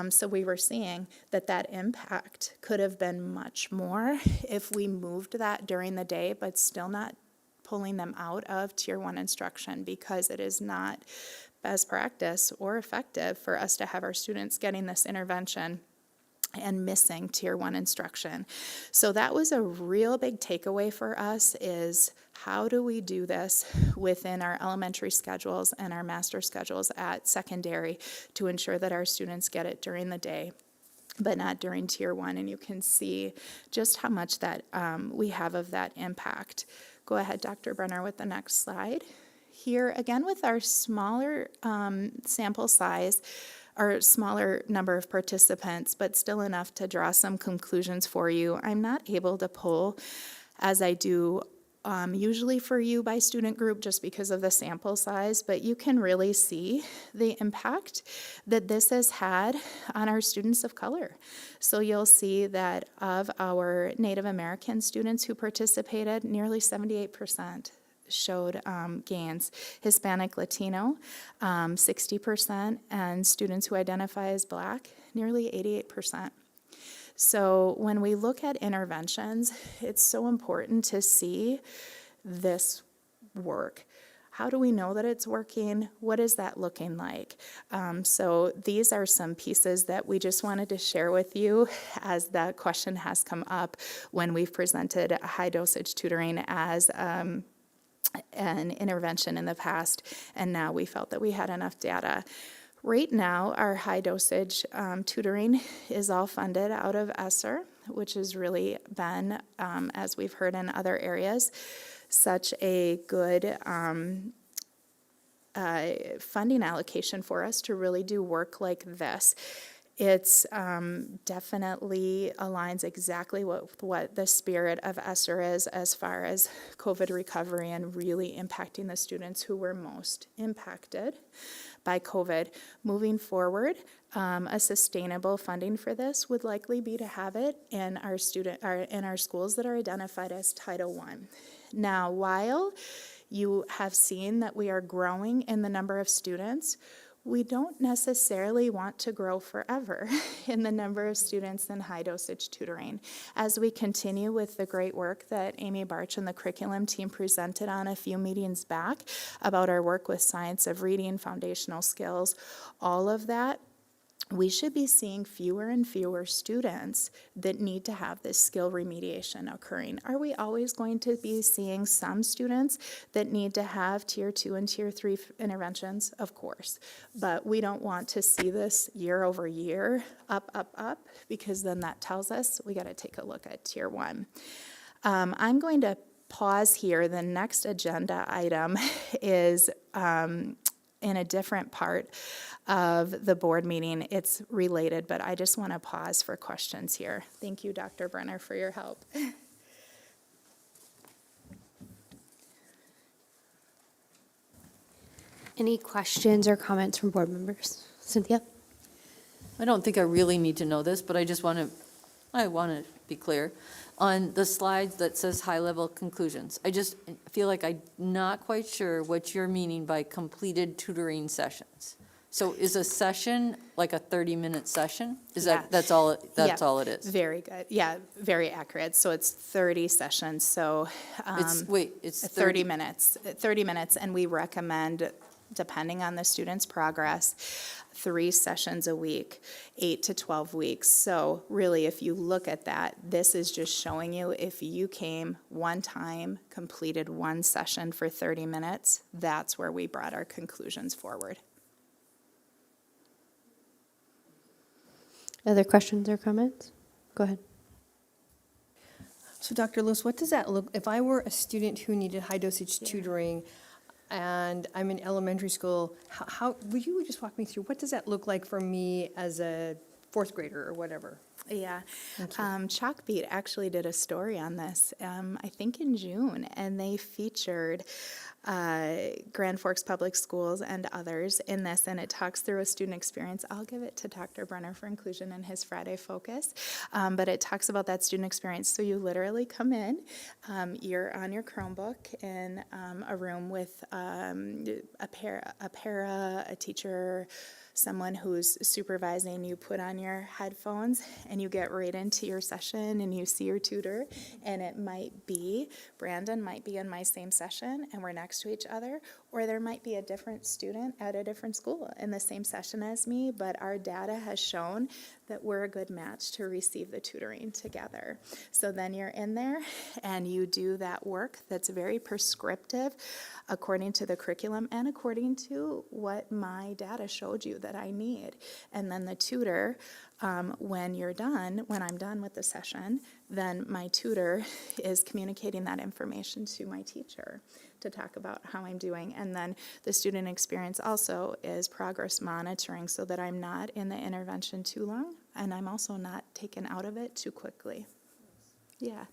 So we were seeing that that impact could have been much more if we moved that during the day, but still not pulling them out of Tier 1 instruction, because it is not best practice or effective for us to have our students getting this intervention and missing Tier 1 instruction. So that was a real big takeaway for us, is how do we do this within our elementary schedules and our master schedules at secondary to ensure that our students get it during the day, but not during Tier 1. And you can see just how much that we have of that impact. Go ahead, Dr. Brenner, with the next slide. here, again with our smaller sample size, or smaller number of participants, but still enough to draw some conclusions for you. I'm not able to pull as I do usually for you by student group just because of the sample size, but you can really see the impact that this has had on our students of color. So you'll see that of our Native American students who participated, nearly 78% showed gains. Hispanic Latino, 60%, and students who identify as Black, nearly 88%. So when we look at interventions, it's so important to see this work. How do we know that it's working? What is that looking like? So these are some pieces that we just wanted to share with you as that question has come up when we've presented high dosage tutoring as an intervention in the past, and now we felt that we had enough data. Right now, our high dosage tutoring is all funded out of ESSER, which has really been, as we've heard in other areas, such a good funding allocation for us to really do work like this. It's definitely aligns exactly what the spirit of ESSER is as far as COVID recovery and really impacting the students who were most impacted by COVID. Moving forward, a sustainable funding for this would likely be to have it in our schools that are identified as Title I. Now, while you have seen that we are growing in the number of students, we don't necessarily want to grow forever in the number of students in high dosage tutoring. As we continue with the great work that Amy Barch and the curriculum team presented on a few meetings back about our work with science of reading, foundational skills, all of that, we should be seeing fewer and fewer students that need to have this skill remediation occurring. Are we always going to be seeing some students that need to have Tier 2 and Tier 3 interventions? Of course. But we don't want to see this year over year, up, because then that tells us we got to take a look at Tier 1. I'm going to pause here. The next agenda item is in a different part of the board meeting. It's related, but I just want to pause for questions here. Thank you, Dr. Brenner, for your help. Any questions or comments from board members? Cynthia? I don't think I really need to know this, but I want to be clear. On the slide that says high-level conclusions, I just feel like I'm not quite sure what you're meaning by completed tutoring sessions. So is a session like a 30-minute session? That's all it is? Very good. Yeah, very accurate. So it's 30 sessions. So it's 30 minutes. 30 minutes, and we recommend, depending on the student's progress, 3 sessions a week, 8 to 12 weeks. So really, if you look at that, this is just showing you if you came one time, completed one session for 30 minutes, that's where we brought our conclusions forward. Other questions or comments? Go ahead. So Dr. Lewis, what does that look, if I were a student who needed high dosage tutoring and I'm in elementary school, how would you just walk me through, what does that look like for me as a 4th grader or whatever? Yeah, Chalkbeat actually did a story on this, I think in June, and they featured Grand Forks Public Schools and others in this, and it talks through a student experience. I'll give it to Dr. Brenner for inclusion in his Friday focus, but it talks about that student experience. So you literally come in, you're on your Chromebook in a room with a para, a teacher, someone who's supervising. You put on your headphones and you get right into your session and you see your tutor, and it might be, Brandon might be in my same session and we're next to each other, or there might be a different student at a different school in the same session as me, but our data has shown that we're a good match to receive the tutoring together. So then you're in there and you do that work that's very prescriptive according to the curriculum and according to what my data showed you that I need. And then the tutor when I'm done with the session, then my tutor is communicating that information to my teacher to talk about how I'm doing. And then the student experience also is progress monitoring so that I'm not in the intervention too long and I'm also not taken out of it too quickly. Yeah.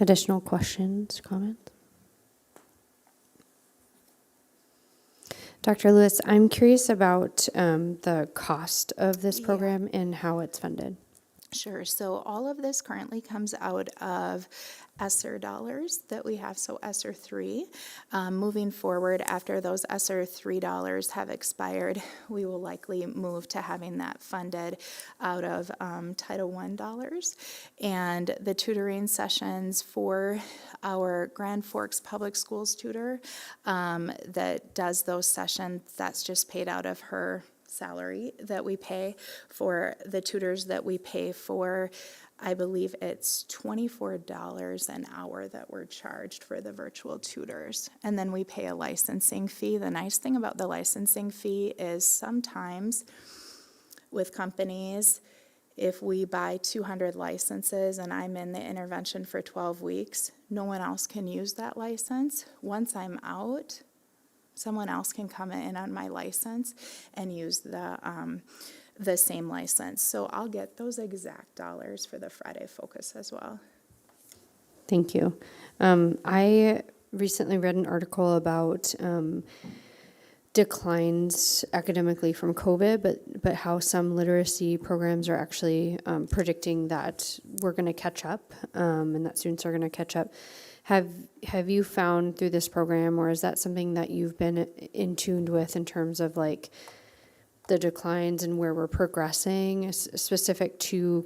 Additional questions, comments? Dr. Lewis, I'm curious about the cost of this program and how it's funded. Sure. So all of this currently comes out of ESSER dollars that we have, so ESSER 3. Moving forward, after those ESSER 3 dollars have expired, we will likely move to having that funded out of Title I dollars. And the tutoring sessions for our Grand Forks Public Schools tutor that does those sessions, that's just paid out of her salary that we pay. For the tutors that we pay for, I believe it's $24 an hour that we're charged for the virtual tutors. And then we pay a licensing fee. The nice thing about the licensing fee is sometimes with companies, if we buy 200 licenses and I'm in the intervention for 12 weeks, no one else can use that license. Once I'm out, someone else can come in on my license and use the same license. So I'll get those exact dollars for the Friday Focus as well. Thank you. I recently read an article about declines academically from COVID, but how some literacy programs are actually predicting that we're going to catch up and that students are going to catch up. Have you found through this program, or is that something that you've been in tuned with in terms of like the declines and where we're progressing, specific to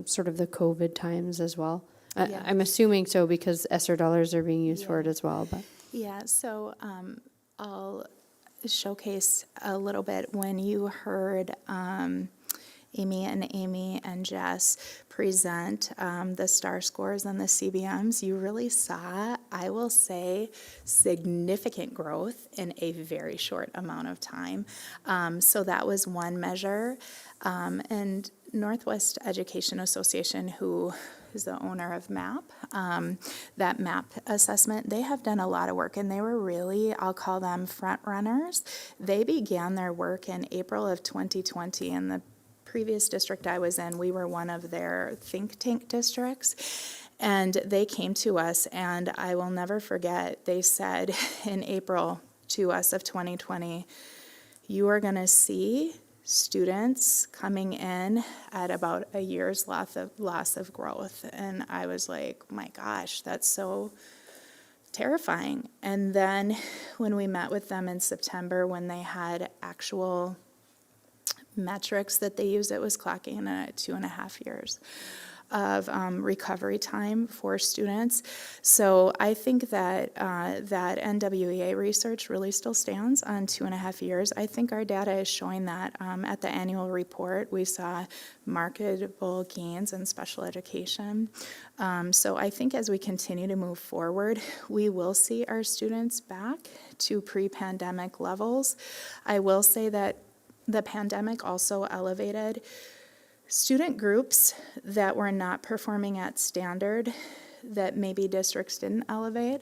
sort of the COVID times as well? Yeah. I'm assuming so because ESSER dollars are being used for it as well. But Yeah, so I'll showcase a little bit when you heard Amy and Jess present the STAR scores and the CBMs, you really saw, I will say, significant growth in a very short amount of time. So that was one measure. And Northwest Education Association, who is the owner of MAP, that MAP assessment, they have done a lot of work, and they were really, I'll call them front runners. They began their work in April of 2020, and the previous district I was in, we were one of their think tank districts. And they came to us, and I will never forget, they said in April to us of 2020, you are going to see students coming in at about a year's loss of growth. And I was like, my gosh, that's so terrifying. And then when we met with them in September, when they had actual metrics that they used, it was clocking in at 2.5 years of recovery time for students. So I think that that NWEA research really still stands on 2.5 years. I think our data is showing that at the annual report, we saw marketable gains in special education. So I think as we continue to move forward, we will see our students back to pre-pandemic levels. I will say that the pandemic also elevated student groups that were not performing at standard that maybe districts didn't elevate.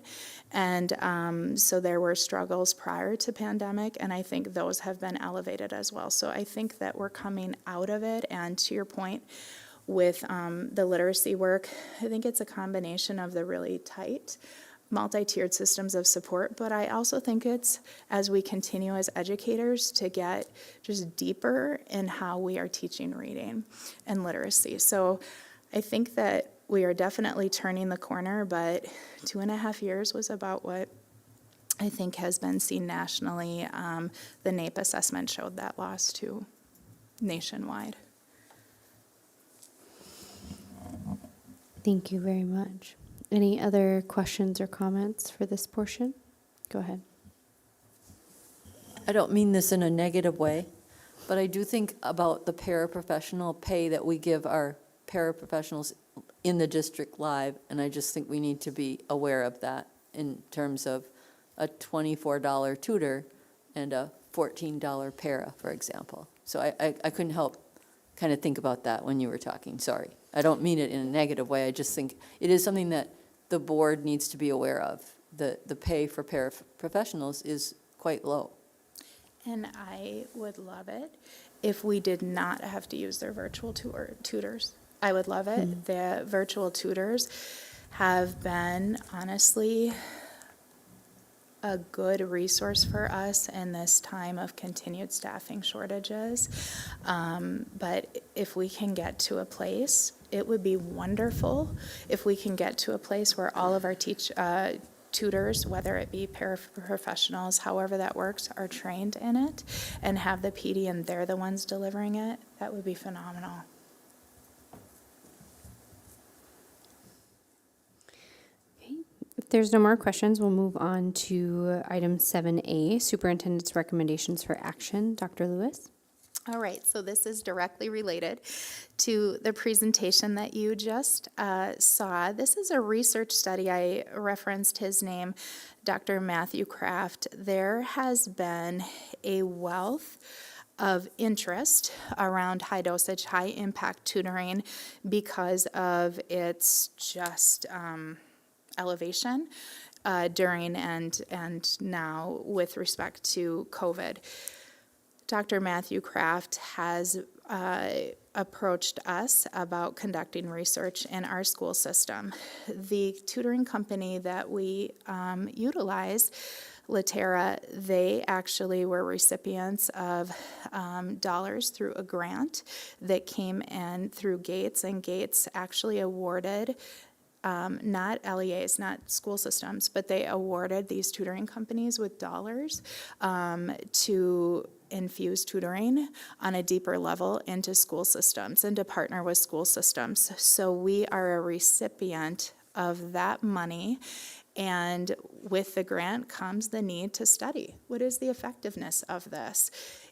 And so there were struggles prior to pandemic, and I think those have been elevated as well. So I think that we're coming out of it, and to your point with the literacy work, I think it's a combination of the really tight multi-tiered systems of support, but I also think it's as we continue as educators to get just deeper in how we are teaching reading and literacy. So I think that we are definitely turning the corner, but 2.5 years was about what I think has been seen nationally. The NAEP assessment showed that loss too, nationwide. thank you very much. Any other questions or comments for this portion? Go ahead. I don't mean this in a negative way, but I do think about the paraprofessional pay that we give our paraprofessionals in the district live, and I just think we need to be aware of that in terms of a $24 tutor and a $14 para, for example. So I couldn't help kind of think about that when you were talking, sorry. I don't mean it in a negative way, I just think it is something that the board needs to be aware of. The pay for paraprofessionals is quite low. And I would love it if we did not have to use their virtual tutors. I would love it. The virtual tutors have been, honestly, a good resource for us in this time of continued staffing shortages. But if we can get to a place, it would be wonderful if we can get to a place where all of our tutors, whether it be paraprofessionals, however that works, are trained in it and have the PD and they're the ones delivering it. That would be phenomenal. If there's no more questions, we'll move on to item 7A, Superintendent's Recommendations for Action. Dr. Lewis? All right, so this is directly related to the presentation that you just saw. This is a research study. I referenced his name, Dr. Matthew Kraft. There has been a wealth of interest around high dosage, high impact tutoring because of its just elevation during and now with respect to COVID. Dr. Matthew Kraft has approached us about conducting research in our school system. The tutoring company that we utilize, Latera, they actually were recipients of dollars through a grant that came in through Gates, and Gates actually awarded not LEAs, not school systems, but they awarded these tutoring companies with dollars to infuse tutoring on a deeper level into school systems and to partner with school systems. So we are a recipient of that money, and with the grant comes the need to study. What is the effectiveness of this?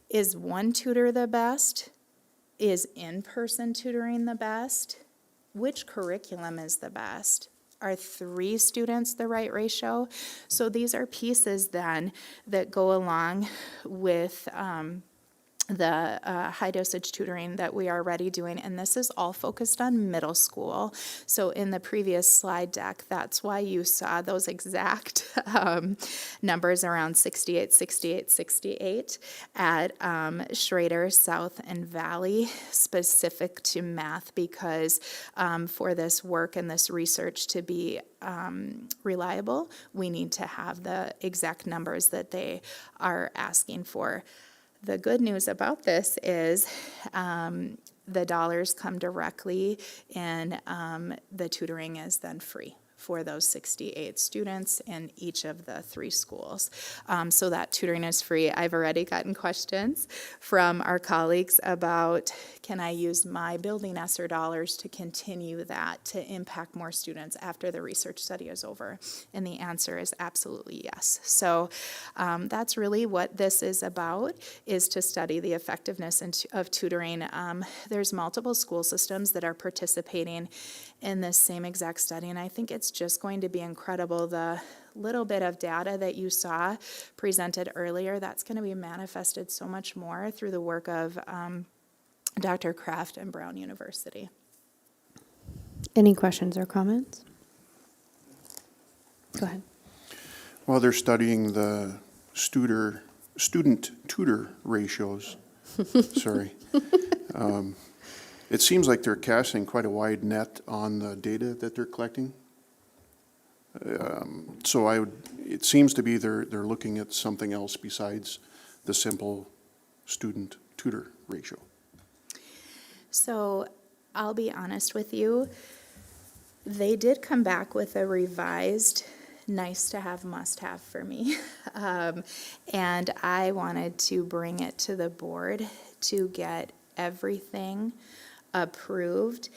Is one tutor the best? Is in-person tutoring the best? Which curriculum is the best? Are 3 students the right ratio? So these are pieces then that go along with the high dosage tutoring that we are already doing, and this is all focused on middle school. So in the previous slide deck, that's why you saw those exact numbers around 68, 68, 68 at Schrader, South, and Valley, specific to math, because for this work and this research to be reliable, we need to have the exact numbers that they are asking for. The good news about this is the dollars come directly, and the tutoring is then free for those 68 students in each of the 3 schools. So that tutoring is free. I've already gotten questions from our colleagues about, can I use my building ESSER dollars to continue that to impact more students after the research study is over? And the answer is absolutely yes. So that's really what this is about, is to study the effectiveness of tutoring. There's multiple school systems that are participating in this same exact study, and I think it's just going to be incredible. The little bit of data that you saw presented earlier, that's going to be manifested so much more through the work of Dr. Kraft and Brown University. Any questions or comments? Go ahead. Well, they're studying the student-tutor ratios. Sorry. It seems like they're casting quite a wide net on the data that they're collecting. It seems to be they're looking at something else besides the simple student-tutor ratio. So I'll be honest with you, they did come back with a revised nice to have, must have for me. And I wanted to bring it to the board to get everything approved.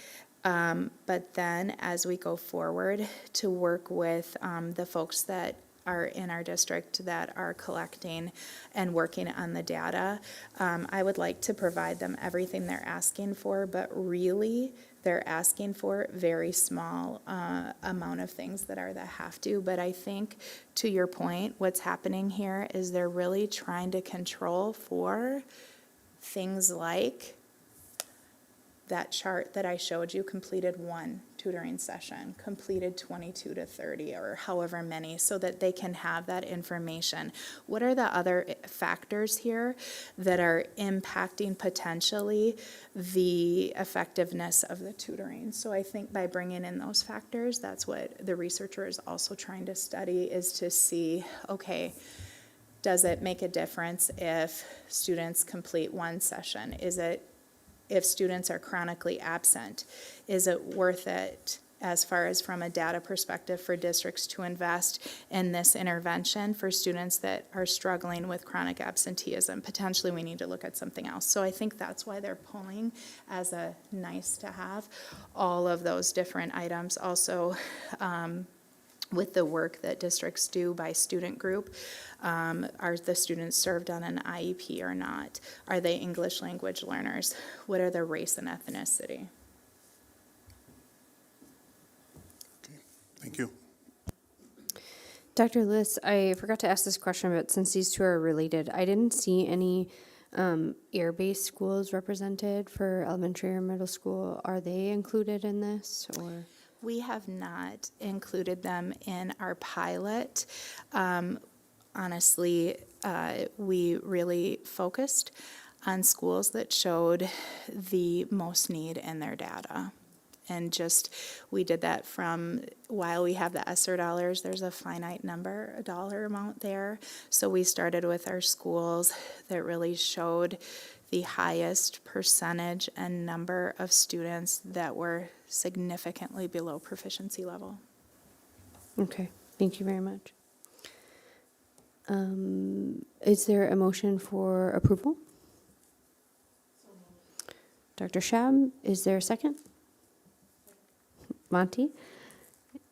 But then as we go forward, to work with the folks that are in our district that are collecting and working on the data. I would like to provide them everything they're asking for, but really, they're asking for very small amount of things that are the have to. But I think, to your point, what's happening here is they're really trying to control for things like that chart that I showed you, completed 1 tutoring session, completed 22 to 30, or however many, so that they can have that information. What are the other factors here that are impacting potentially the effectiveness of the tutoring? So I think by bringing in those factors, that's what the researcher is also trying to study, is to see, okay, does it make a difference if students complete 1 session? Is it, if students are chronically absent, is it worth it as far as from a data perspective for districts to invest in this intervention for students that are struggling with chronic absenteeism? Potentially we need to look at something else. So I think that's why they're pulling as a nice to have all of those different items. Also, with the work that districts do by student group, are the students served on an IEP or not? Are they English language learners? What are their race and ethnicity? Thank you. Dr. Lewis, I forgot to ask this question, but since these two are related, I didn't see any air-based schools represented for elementary or middle school. Are they included in this, or? We have not included them in our pilot. Honestly, we really focused on schools that showed the most need in their data. And just, we did that from, while we have the ESSER dollars, there's a finite number, a dollar amount there. So we started with our schools that really showed the highest percentage and number of students that were significantly below proficiency level. Okay, thank you very much. Is there a motion for approval? Dr. Shab, is there a second? Monty,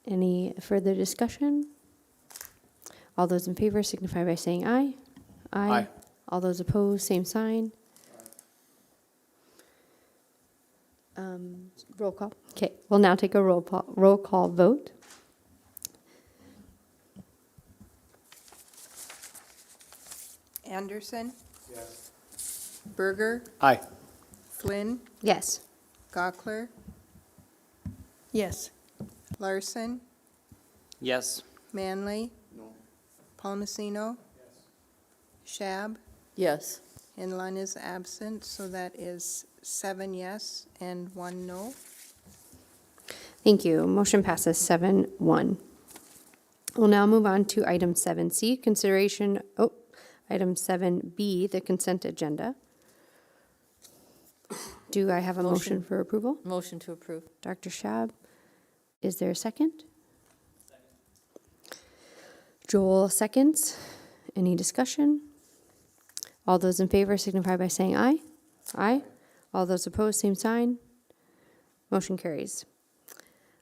any further discussion? All those in favor signify by saying aye. Aye. All those opposed, same sign. Roll call. Okay, we'll now take a roll call vote. Anderson? Yes. Berger? Aye. Flynn? Yes. Gockler? Yes. Larson? Yes. Manley? No. Palmasino? Yes. Shab? Yes. And Lund is absent, so that is 7 yes and 1 no. Thank you. Motion passes 7-1. We'll now move on to item 7C, consideration, item 7B, the consent agenda. Do I have a motion for approval? Motion to approve. Dr. Shab, is there a second? Joel seconds. Any discussion? All those in favor signify by saying aye. Aye. All those opposed, same sign. Motion carries.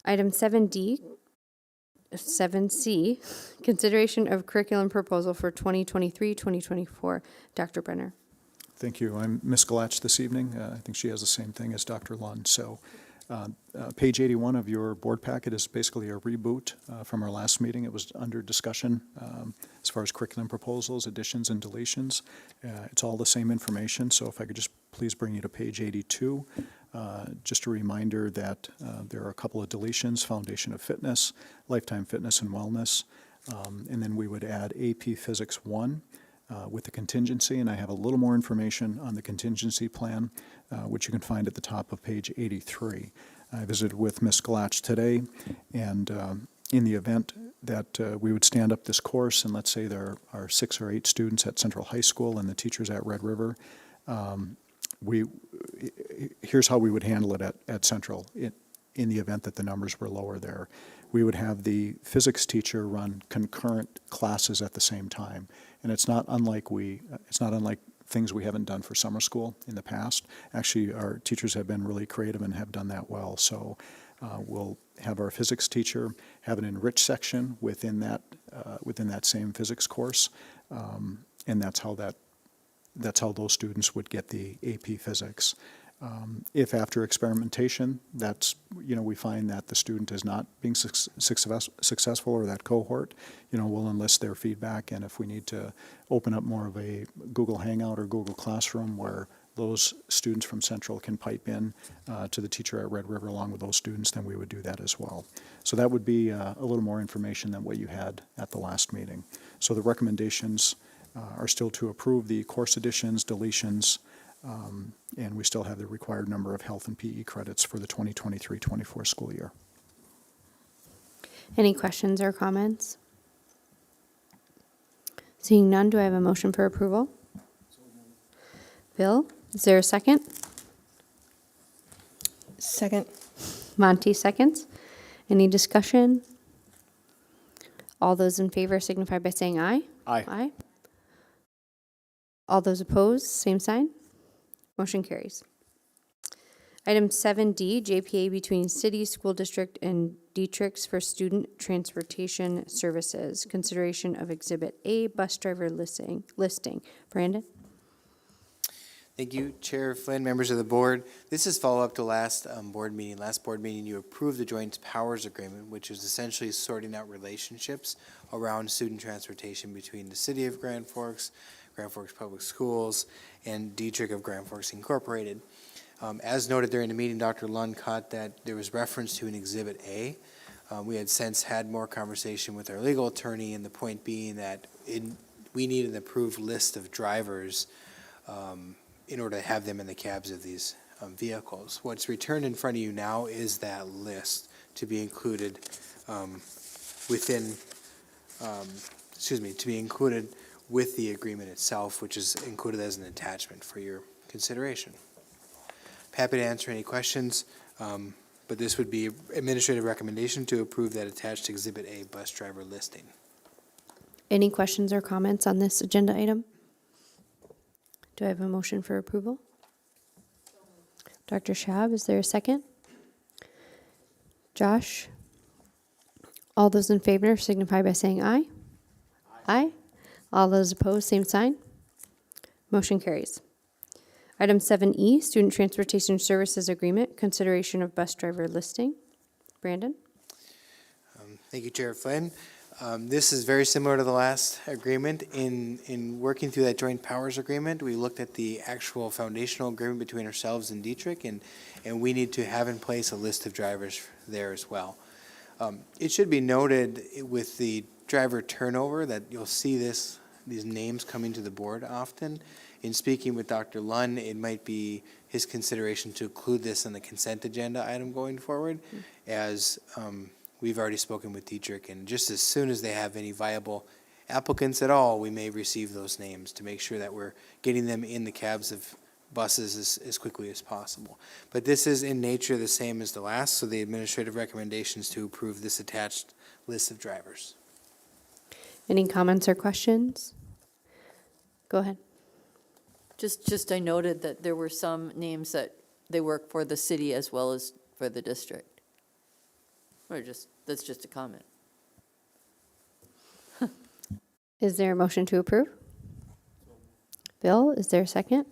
Item 7C, consideration of curriculum proposal for 2023-2024. Dr. Brenner. Thank you. I'm Ms. Galatch this evening. I think she has the same thing as Dr. Lund. So page 81 of your board packet is basically a reboot from our last meeting. It was under discussion as far as curriculum proposals, additions, and deletions. It's all the same information. So if I could just please bring you to page 82. Just a reminder that there are a couple of deletions: Foundation of Fitness, Lifetime Fitness and Wellness, and then we would add AP Physics 1 with the contingency, and I have a little more information on the contingency plan, which you can find at the top of page 83. I visited with Ms. Galatch today, and in the event that we would stand up this course, and let's say there are 6 or 8 students at Central High School and the teachers at Red River, here's how we would handle it at Central in the event that the numbers were lower there. We would have the physics teacher run concurrent classes at the same time. And it's not unlike things we haven't done for summer school in the past. Actually, our teachers have been really creative and have done that well. So We'll have our physics teacher have an enriched section within that same physics course, and that's how those students would get the AP Physics. If after experimentation, we find that the student is not being successful, or that cohort, we'll enlist their feedback, and if we need to open up more of a Google Hangout or Google Classroom where those students from Central can pipe in to the teacher at Red River along with those students, then we would do that as well. So that would be a little more information than what you had at the last meeting. So the recommendations are still to approve the course additions, deletions, and we still have the required number of health and PE credits for the 2023-24 school year. Any questions or comments? Seeing none, do I have a motion for approval? Bill, is there a second? Second. Monty seconds. Any discussion? All those in favor signify by saying aye. Aye. Aye. All those opposed, same sign. Motion carries. Item 7D, JPA between City School District and Dietrich's for student transportation services. Consideration of Exhibit A, bus driver listing. Brandon? Thank you, Chair Flynn, members of the board. This is follow-up to last board meeting. Last board meeting, you approved the Joint Powers Agreement, which is essentially sorting out relationships around student transportation between the City of Grand Forks Public Schools, and Dietrich of Grand Forks Incorporated. As noted during the meeting, Dr. Lund caught that there was reference to an Exhibit A. We had since had more conversation with our legal attorney, and the point being that we need an approved list of drivers in order to have them in the cabs of these vehicles. What's returned in front of you now is that list to be included with the agreement itself, which is included as an attachment for your consideration. Happy to answer any questions, but this would be administrative recommendation to approve that attached Exhibit A bus driver listing. Any questions or comments on this agenda item? Do I have a motion for approval? Dr. Shab, is there a second? Josh? All those in favor signify by saying aye. Aye. All those opposed, same sign. Motion carries. Item 7E, Student Transportation Services Agreement, consideration of bus driver listing. Brandon? Thank you, Chair Flynn. This is very similar to the last agreement. In working through that joint powers agreement, we looked at the actual foundational agreement between ourselves and Dietrich, and we need to have in place a list of drivers there as well. It should be noted with the driver turnover that you'll see these names coming to the board often. In speaking with Dr. Lund, it might be his consideration to include this in the consent agenda item going forward, as we've already spoken with Dietrich, and just as soon as they have any viable applicants at all, we may receive those names to make sure that we're getting them in the cabs of buses as quickly as possible. But this is in nature the same as the last, so the administrative recommendation is to approve this attached list of drivers. Any comments or questions? Go ahead. Just I noted that there were some names that they work for the city as well as for the district. Or that's just a comment. Is there a motion to approve? Bill, is there a second?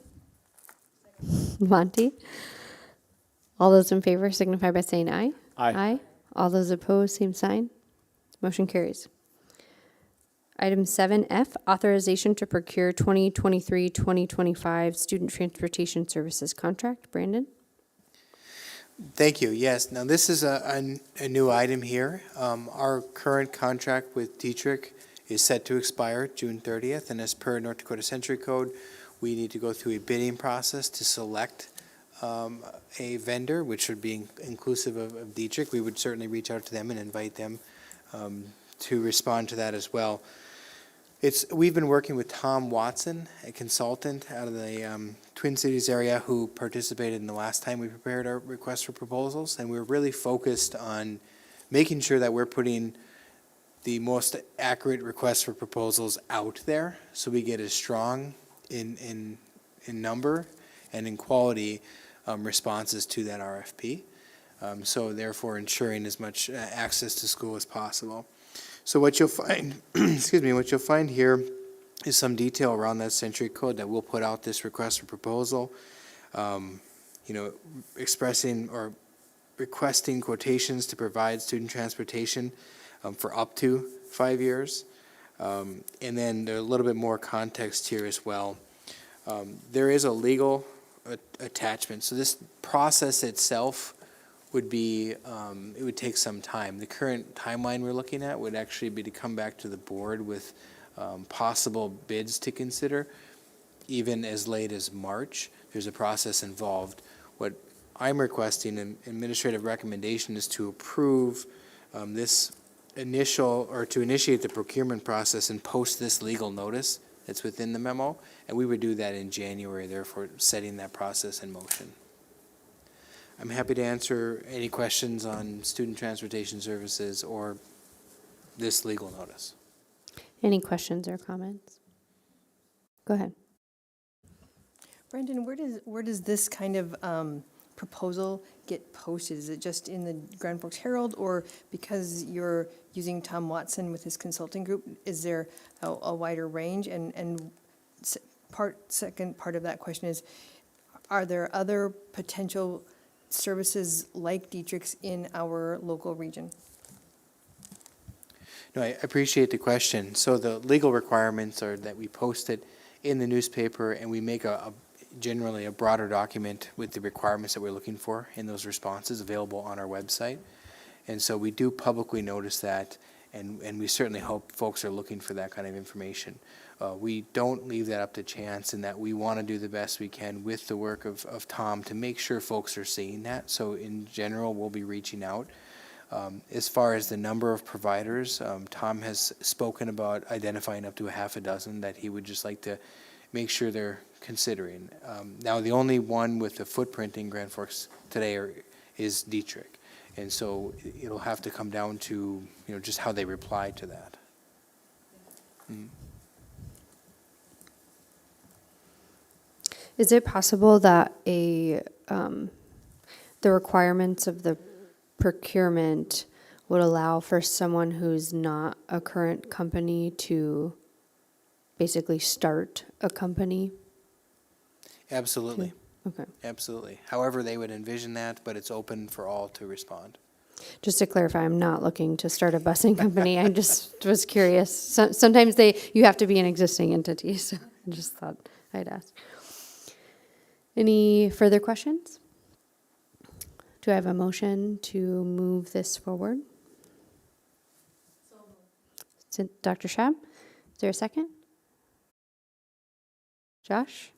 Monty? All those in favor signify by saying aye. Aye. All those opposed, same sign. Motion carries. Item 7F, authorization to procure 2023-2025 student transportation services contract. Brandon? Thank you. Yes. Now, this is a new item here. Our current contract with Dietrich is set to expire June 30th, and as per North Dakota Century Code, we need to go through a bidding process to select a vendor, which would be inclusive of Dietrich. We would certainly reach out to them and invite them to respond to that as well. We've been working with Tom Watson, a consultant out of the Twin Cities area who participated in the last time we prepared our request for proposals, and we're really focused on making sure that we're putting the most accurate requests for proposals out there so we get as strong in number and in quality responses to that RFP. So therefore ensuring as much access to school as possible. So what you'll find, excuse me, what you'll find here is some detail around that century code that will put out this request for proposal. Expressing or requesting quotations to provide student transportation for up to 5 years. And then there's a little bit more context here as well. There is a legal attachment. So this process itself would be, it would take some time. The current timeline we're looking at would actually be to come back to the board with possible bids to consider, even as late as March. There's a process involved. What I'm requesting, an administrative recommendation, is to approve this initial, or to initiate the procurement process and post this legal notice that's within the memo, and we would do that in January, therefore setting that process in motion. I'm happy to answer any questions on student transportation services or this legal notice. Any questions or comments? Go ahead. Brendan, where does this kind of proposal get posted? Is it just in the Grand Forks Herald, or because you're using Tom Watson with his consulting group, is there a wider range? And second part of that question is, are there other potential services like Dietrich's in our local region? No, I appreciate the question. So the legal requirements are that we post it in the newspaper, and we make generally a broader document with the requirements that we're looking for in those responses available on our website. And so we do publicly notice that, and we certainly hope folks are looking for that kind of information. We don't leave that up to chance, in that we want to do the best we can with the work of Tom to make sure folks are seeing that. So in general, we'll be reaching out. As far as the number of providers, Tom has spoken about identifying up to a half a dozen that he would just like to make sure they're considering. Now, the only one with the footprint in Grand Forks today is Dietrich. And so it'll have to come down to, just how they reply to that. Mm. Is it possible that the requirements of the procurement would allow for someone who's not a current company to basically start a company? Absolutely. Okay. Absolutely. However they would envision that, but it's open for all to respond. Just to clarify, I'm not looking to start a busing company. I just was curious. Sometimes you have to be an existing entity, so I just thought I'd ask. Any further questions? Do I have a motion to move this forward? Dr. Schab, is there a second? Josh?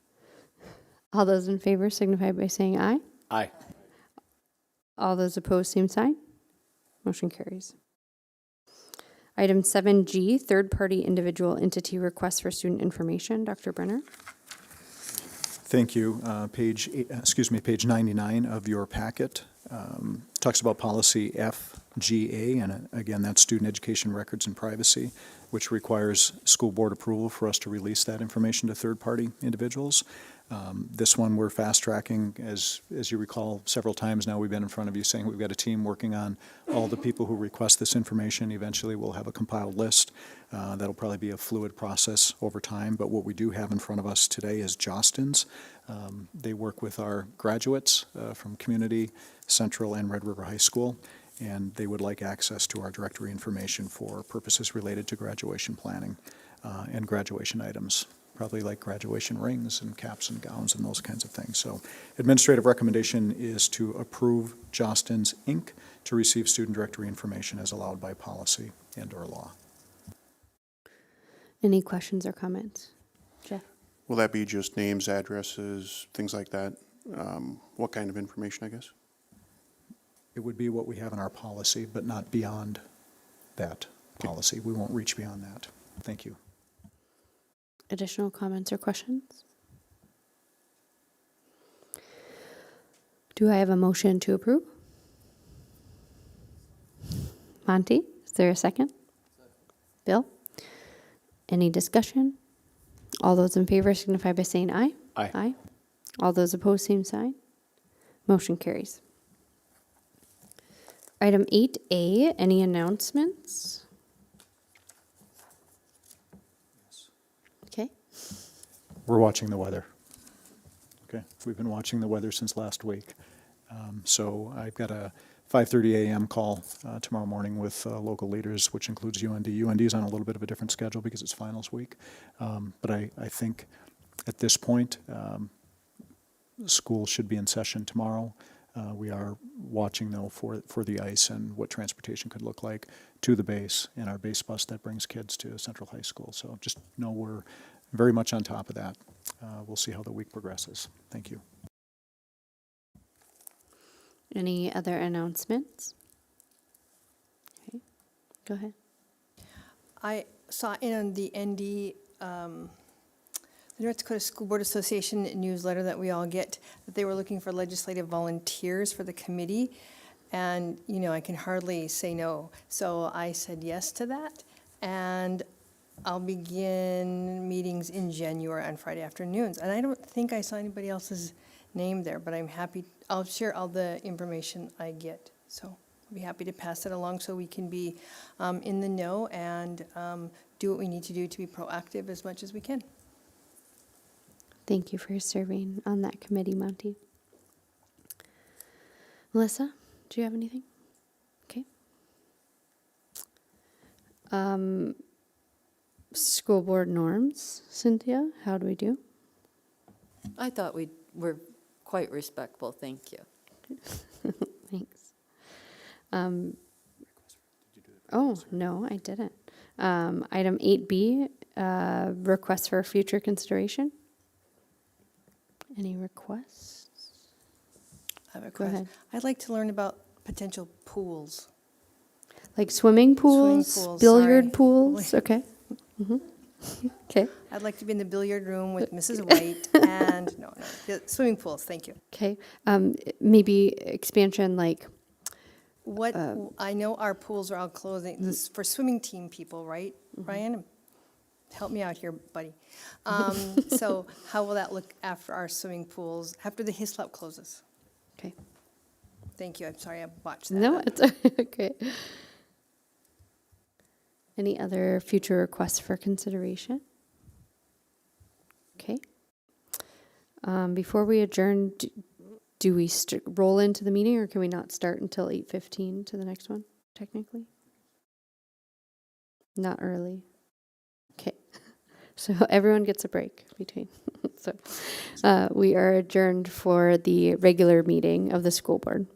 All those in favor signify by saying aye. Aye. All those opposed, same sign. Motion carries. Item 7G, third-party individual entity requests for student information. Dr. Brenner? Thank you. Page 99 of your packet talks about policy FGA, and again, that's student education records and privacy, which requires school board approval for us to release that information to third-party individuals. This one we're fast-tracking. As you recall, several times now we've been in front of you saying we've got a team working on all the people who request this information. Eventually we'll have a compiled list. That'll probably be a fluid process over time, but what we do have in front of us today is Jostens. They work with our graduates from Community, Central, and Red River High School, and they would like access to our directory information for purposes related to graduation planning and graduation items, probably like graduation rings and caps and gowns and those kinds of things. So administrative recommendation is to approve Jostens, Inc. to receive student directory information as allowed by policy and/or law. Any questions or comments? Jeff? Will that be just names, addresses, things like that? What kind of information, I guess? It would be what we have in our policy, but not beyond that policy. We won't reach beyond that. Thank you. Additional comments or questions? Do I have a motion to approve? Monty, is there a second? Bill? Any discussion? All those in favor signify by saying aye. Aye. Aye. All those opposed, same sign. Motion carries. Item 8A, any announcements? Okay. We're watching the weather. Okay, we've been watching the weather since last week. So I've got a 5:30 a.m. call tomorrow morning with local leaders, which includes UND. UND is on a little bit of a different schedule because it's finals week. But I think at this point, school should be in session tomorrow. We are watching, though, for the ice and what transportation could look like to the base and our base bus that brings kids to Central High School. So just know we're very much on top of that. We'll see how the week progresses. Thank you. Any other announcements? Okay, go ahead. I saw in the ND, the North Dakota School Board Association newsletter that we all get, that they were looking for legislative volunteers for the committee. And, you know, I can hardly say no. So I said yes to that. And I'll begin meetings in January on Friday afternoons. And I don't think I saw anybody else's name there, but I'm happy, I'll share all the information I get. So I'll be happy to pass it along so we can be in the know and do what we need to do to be proactive as much as we can. Thank you for serving on that committee, Monty. Melissa, do you have anything? Okay. School board norms, Cynthia, how do we do? I thought we were quite respectful, thank you. Thanks. Oh, no, I didn't. Item 8B, request for future consideration. Any requests? I have a Go question. ahead. I'd like to learn about potential pools. Like swimming pools, pools, billiard sorry. pools, okay. Okay. I'd like to be in the billiard room with Mrs. White and, no, the swimming pools, thank you. Okay, maybe expansion like, What, I know our pools are all closing, this is for swimming team people, right, Ryan? Help me out here, buddy. So how will that look after our swimming pools, after the Hislop closes? okay. Thank you, I'm sorry I botched that. No, up. it's okay. Any other future requests for consideration? Okay. Before we adjourn, do we roll into the meeting, or can we not start until 8:15 to the next one, technically? Not early. Okay. So everyone gets a break between. So we are adjourned for the regular meeting of the school board.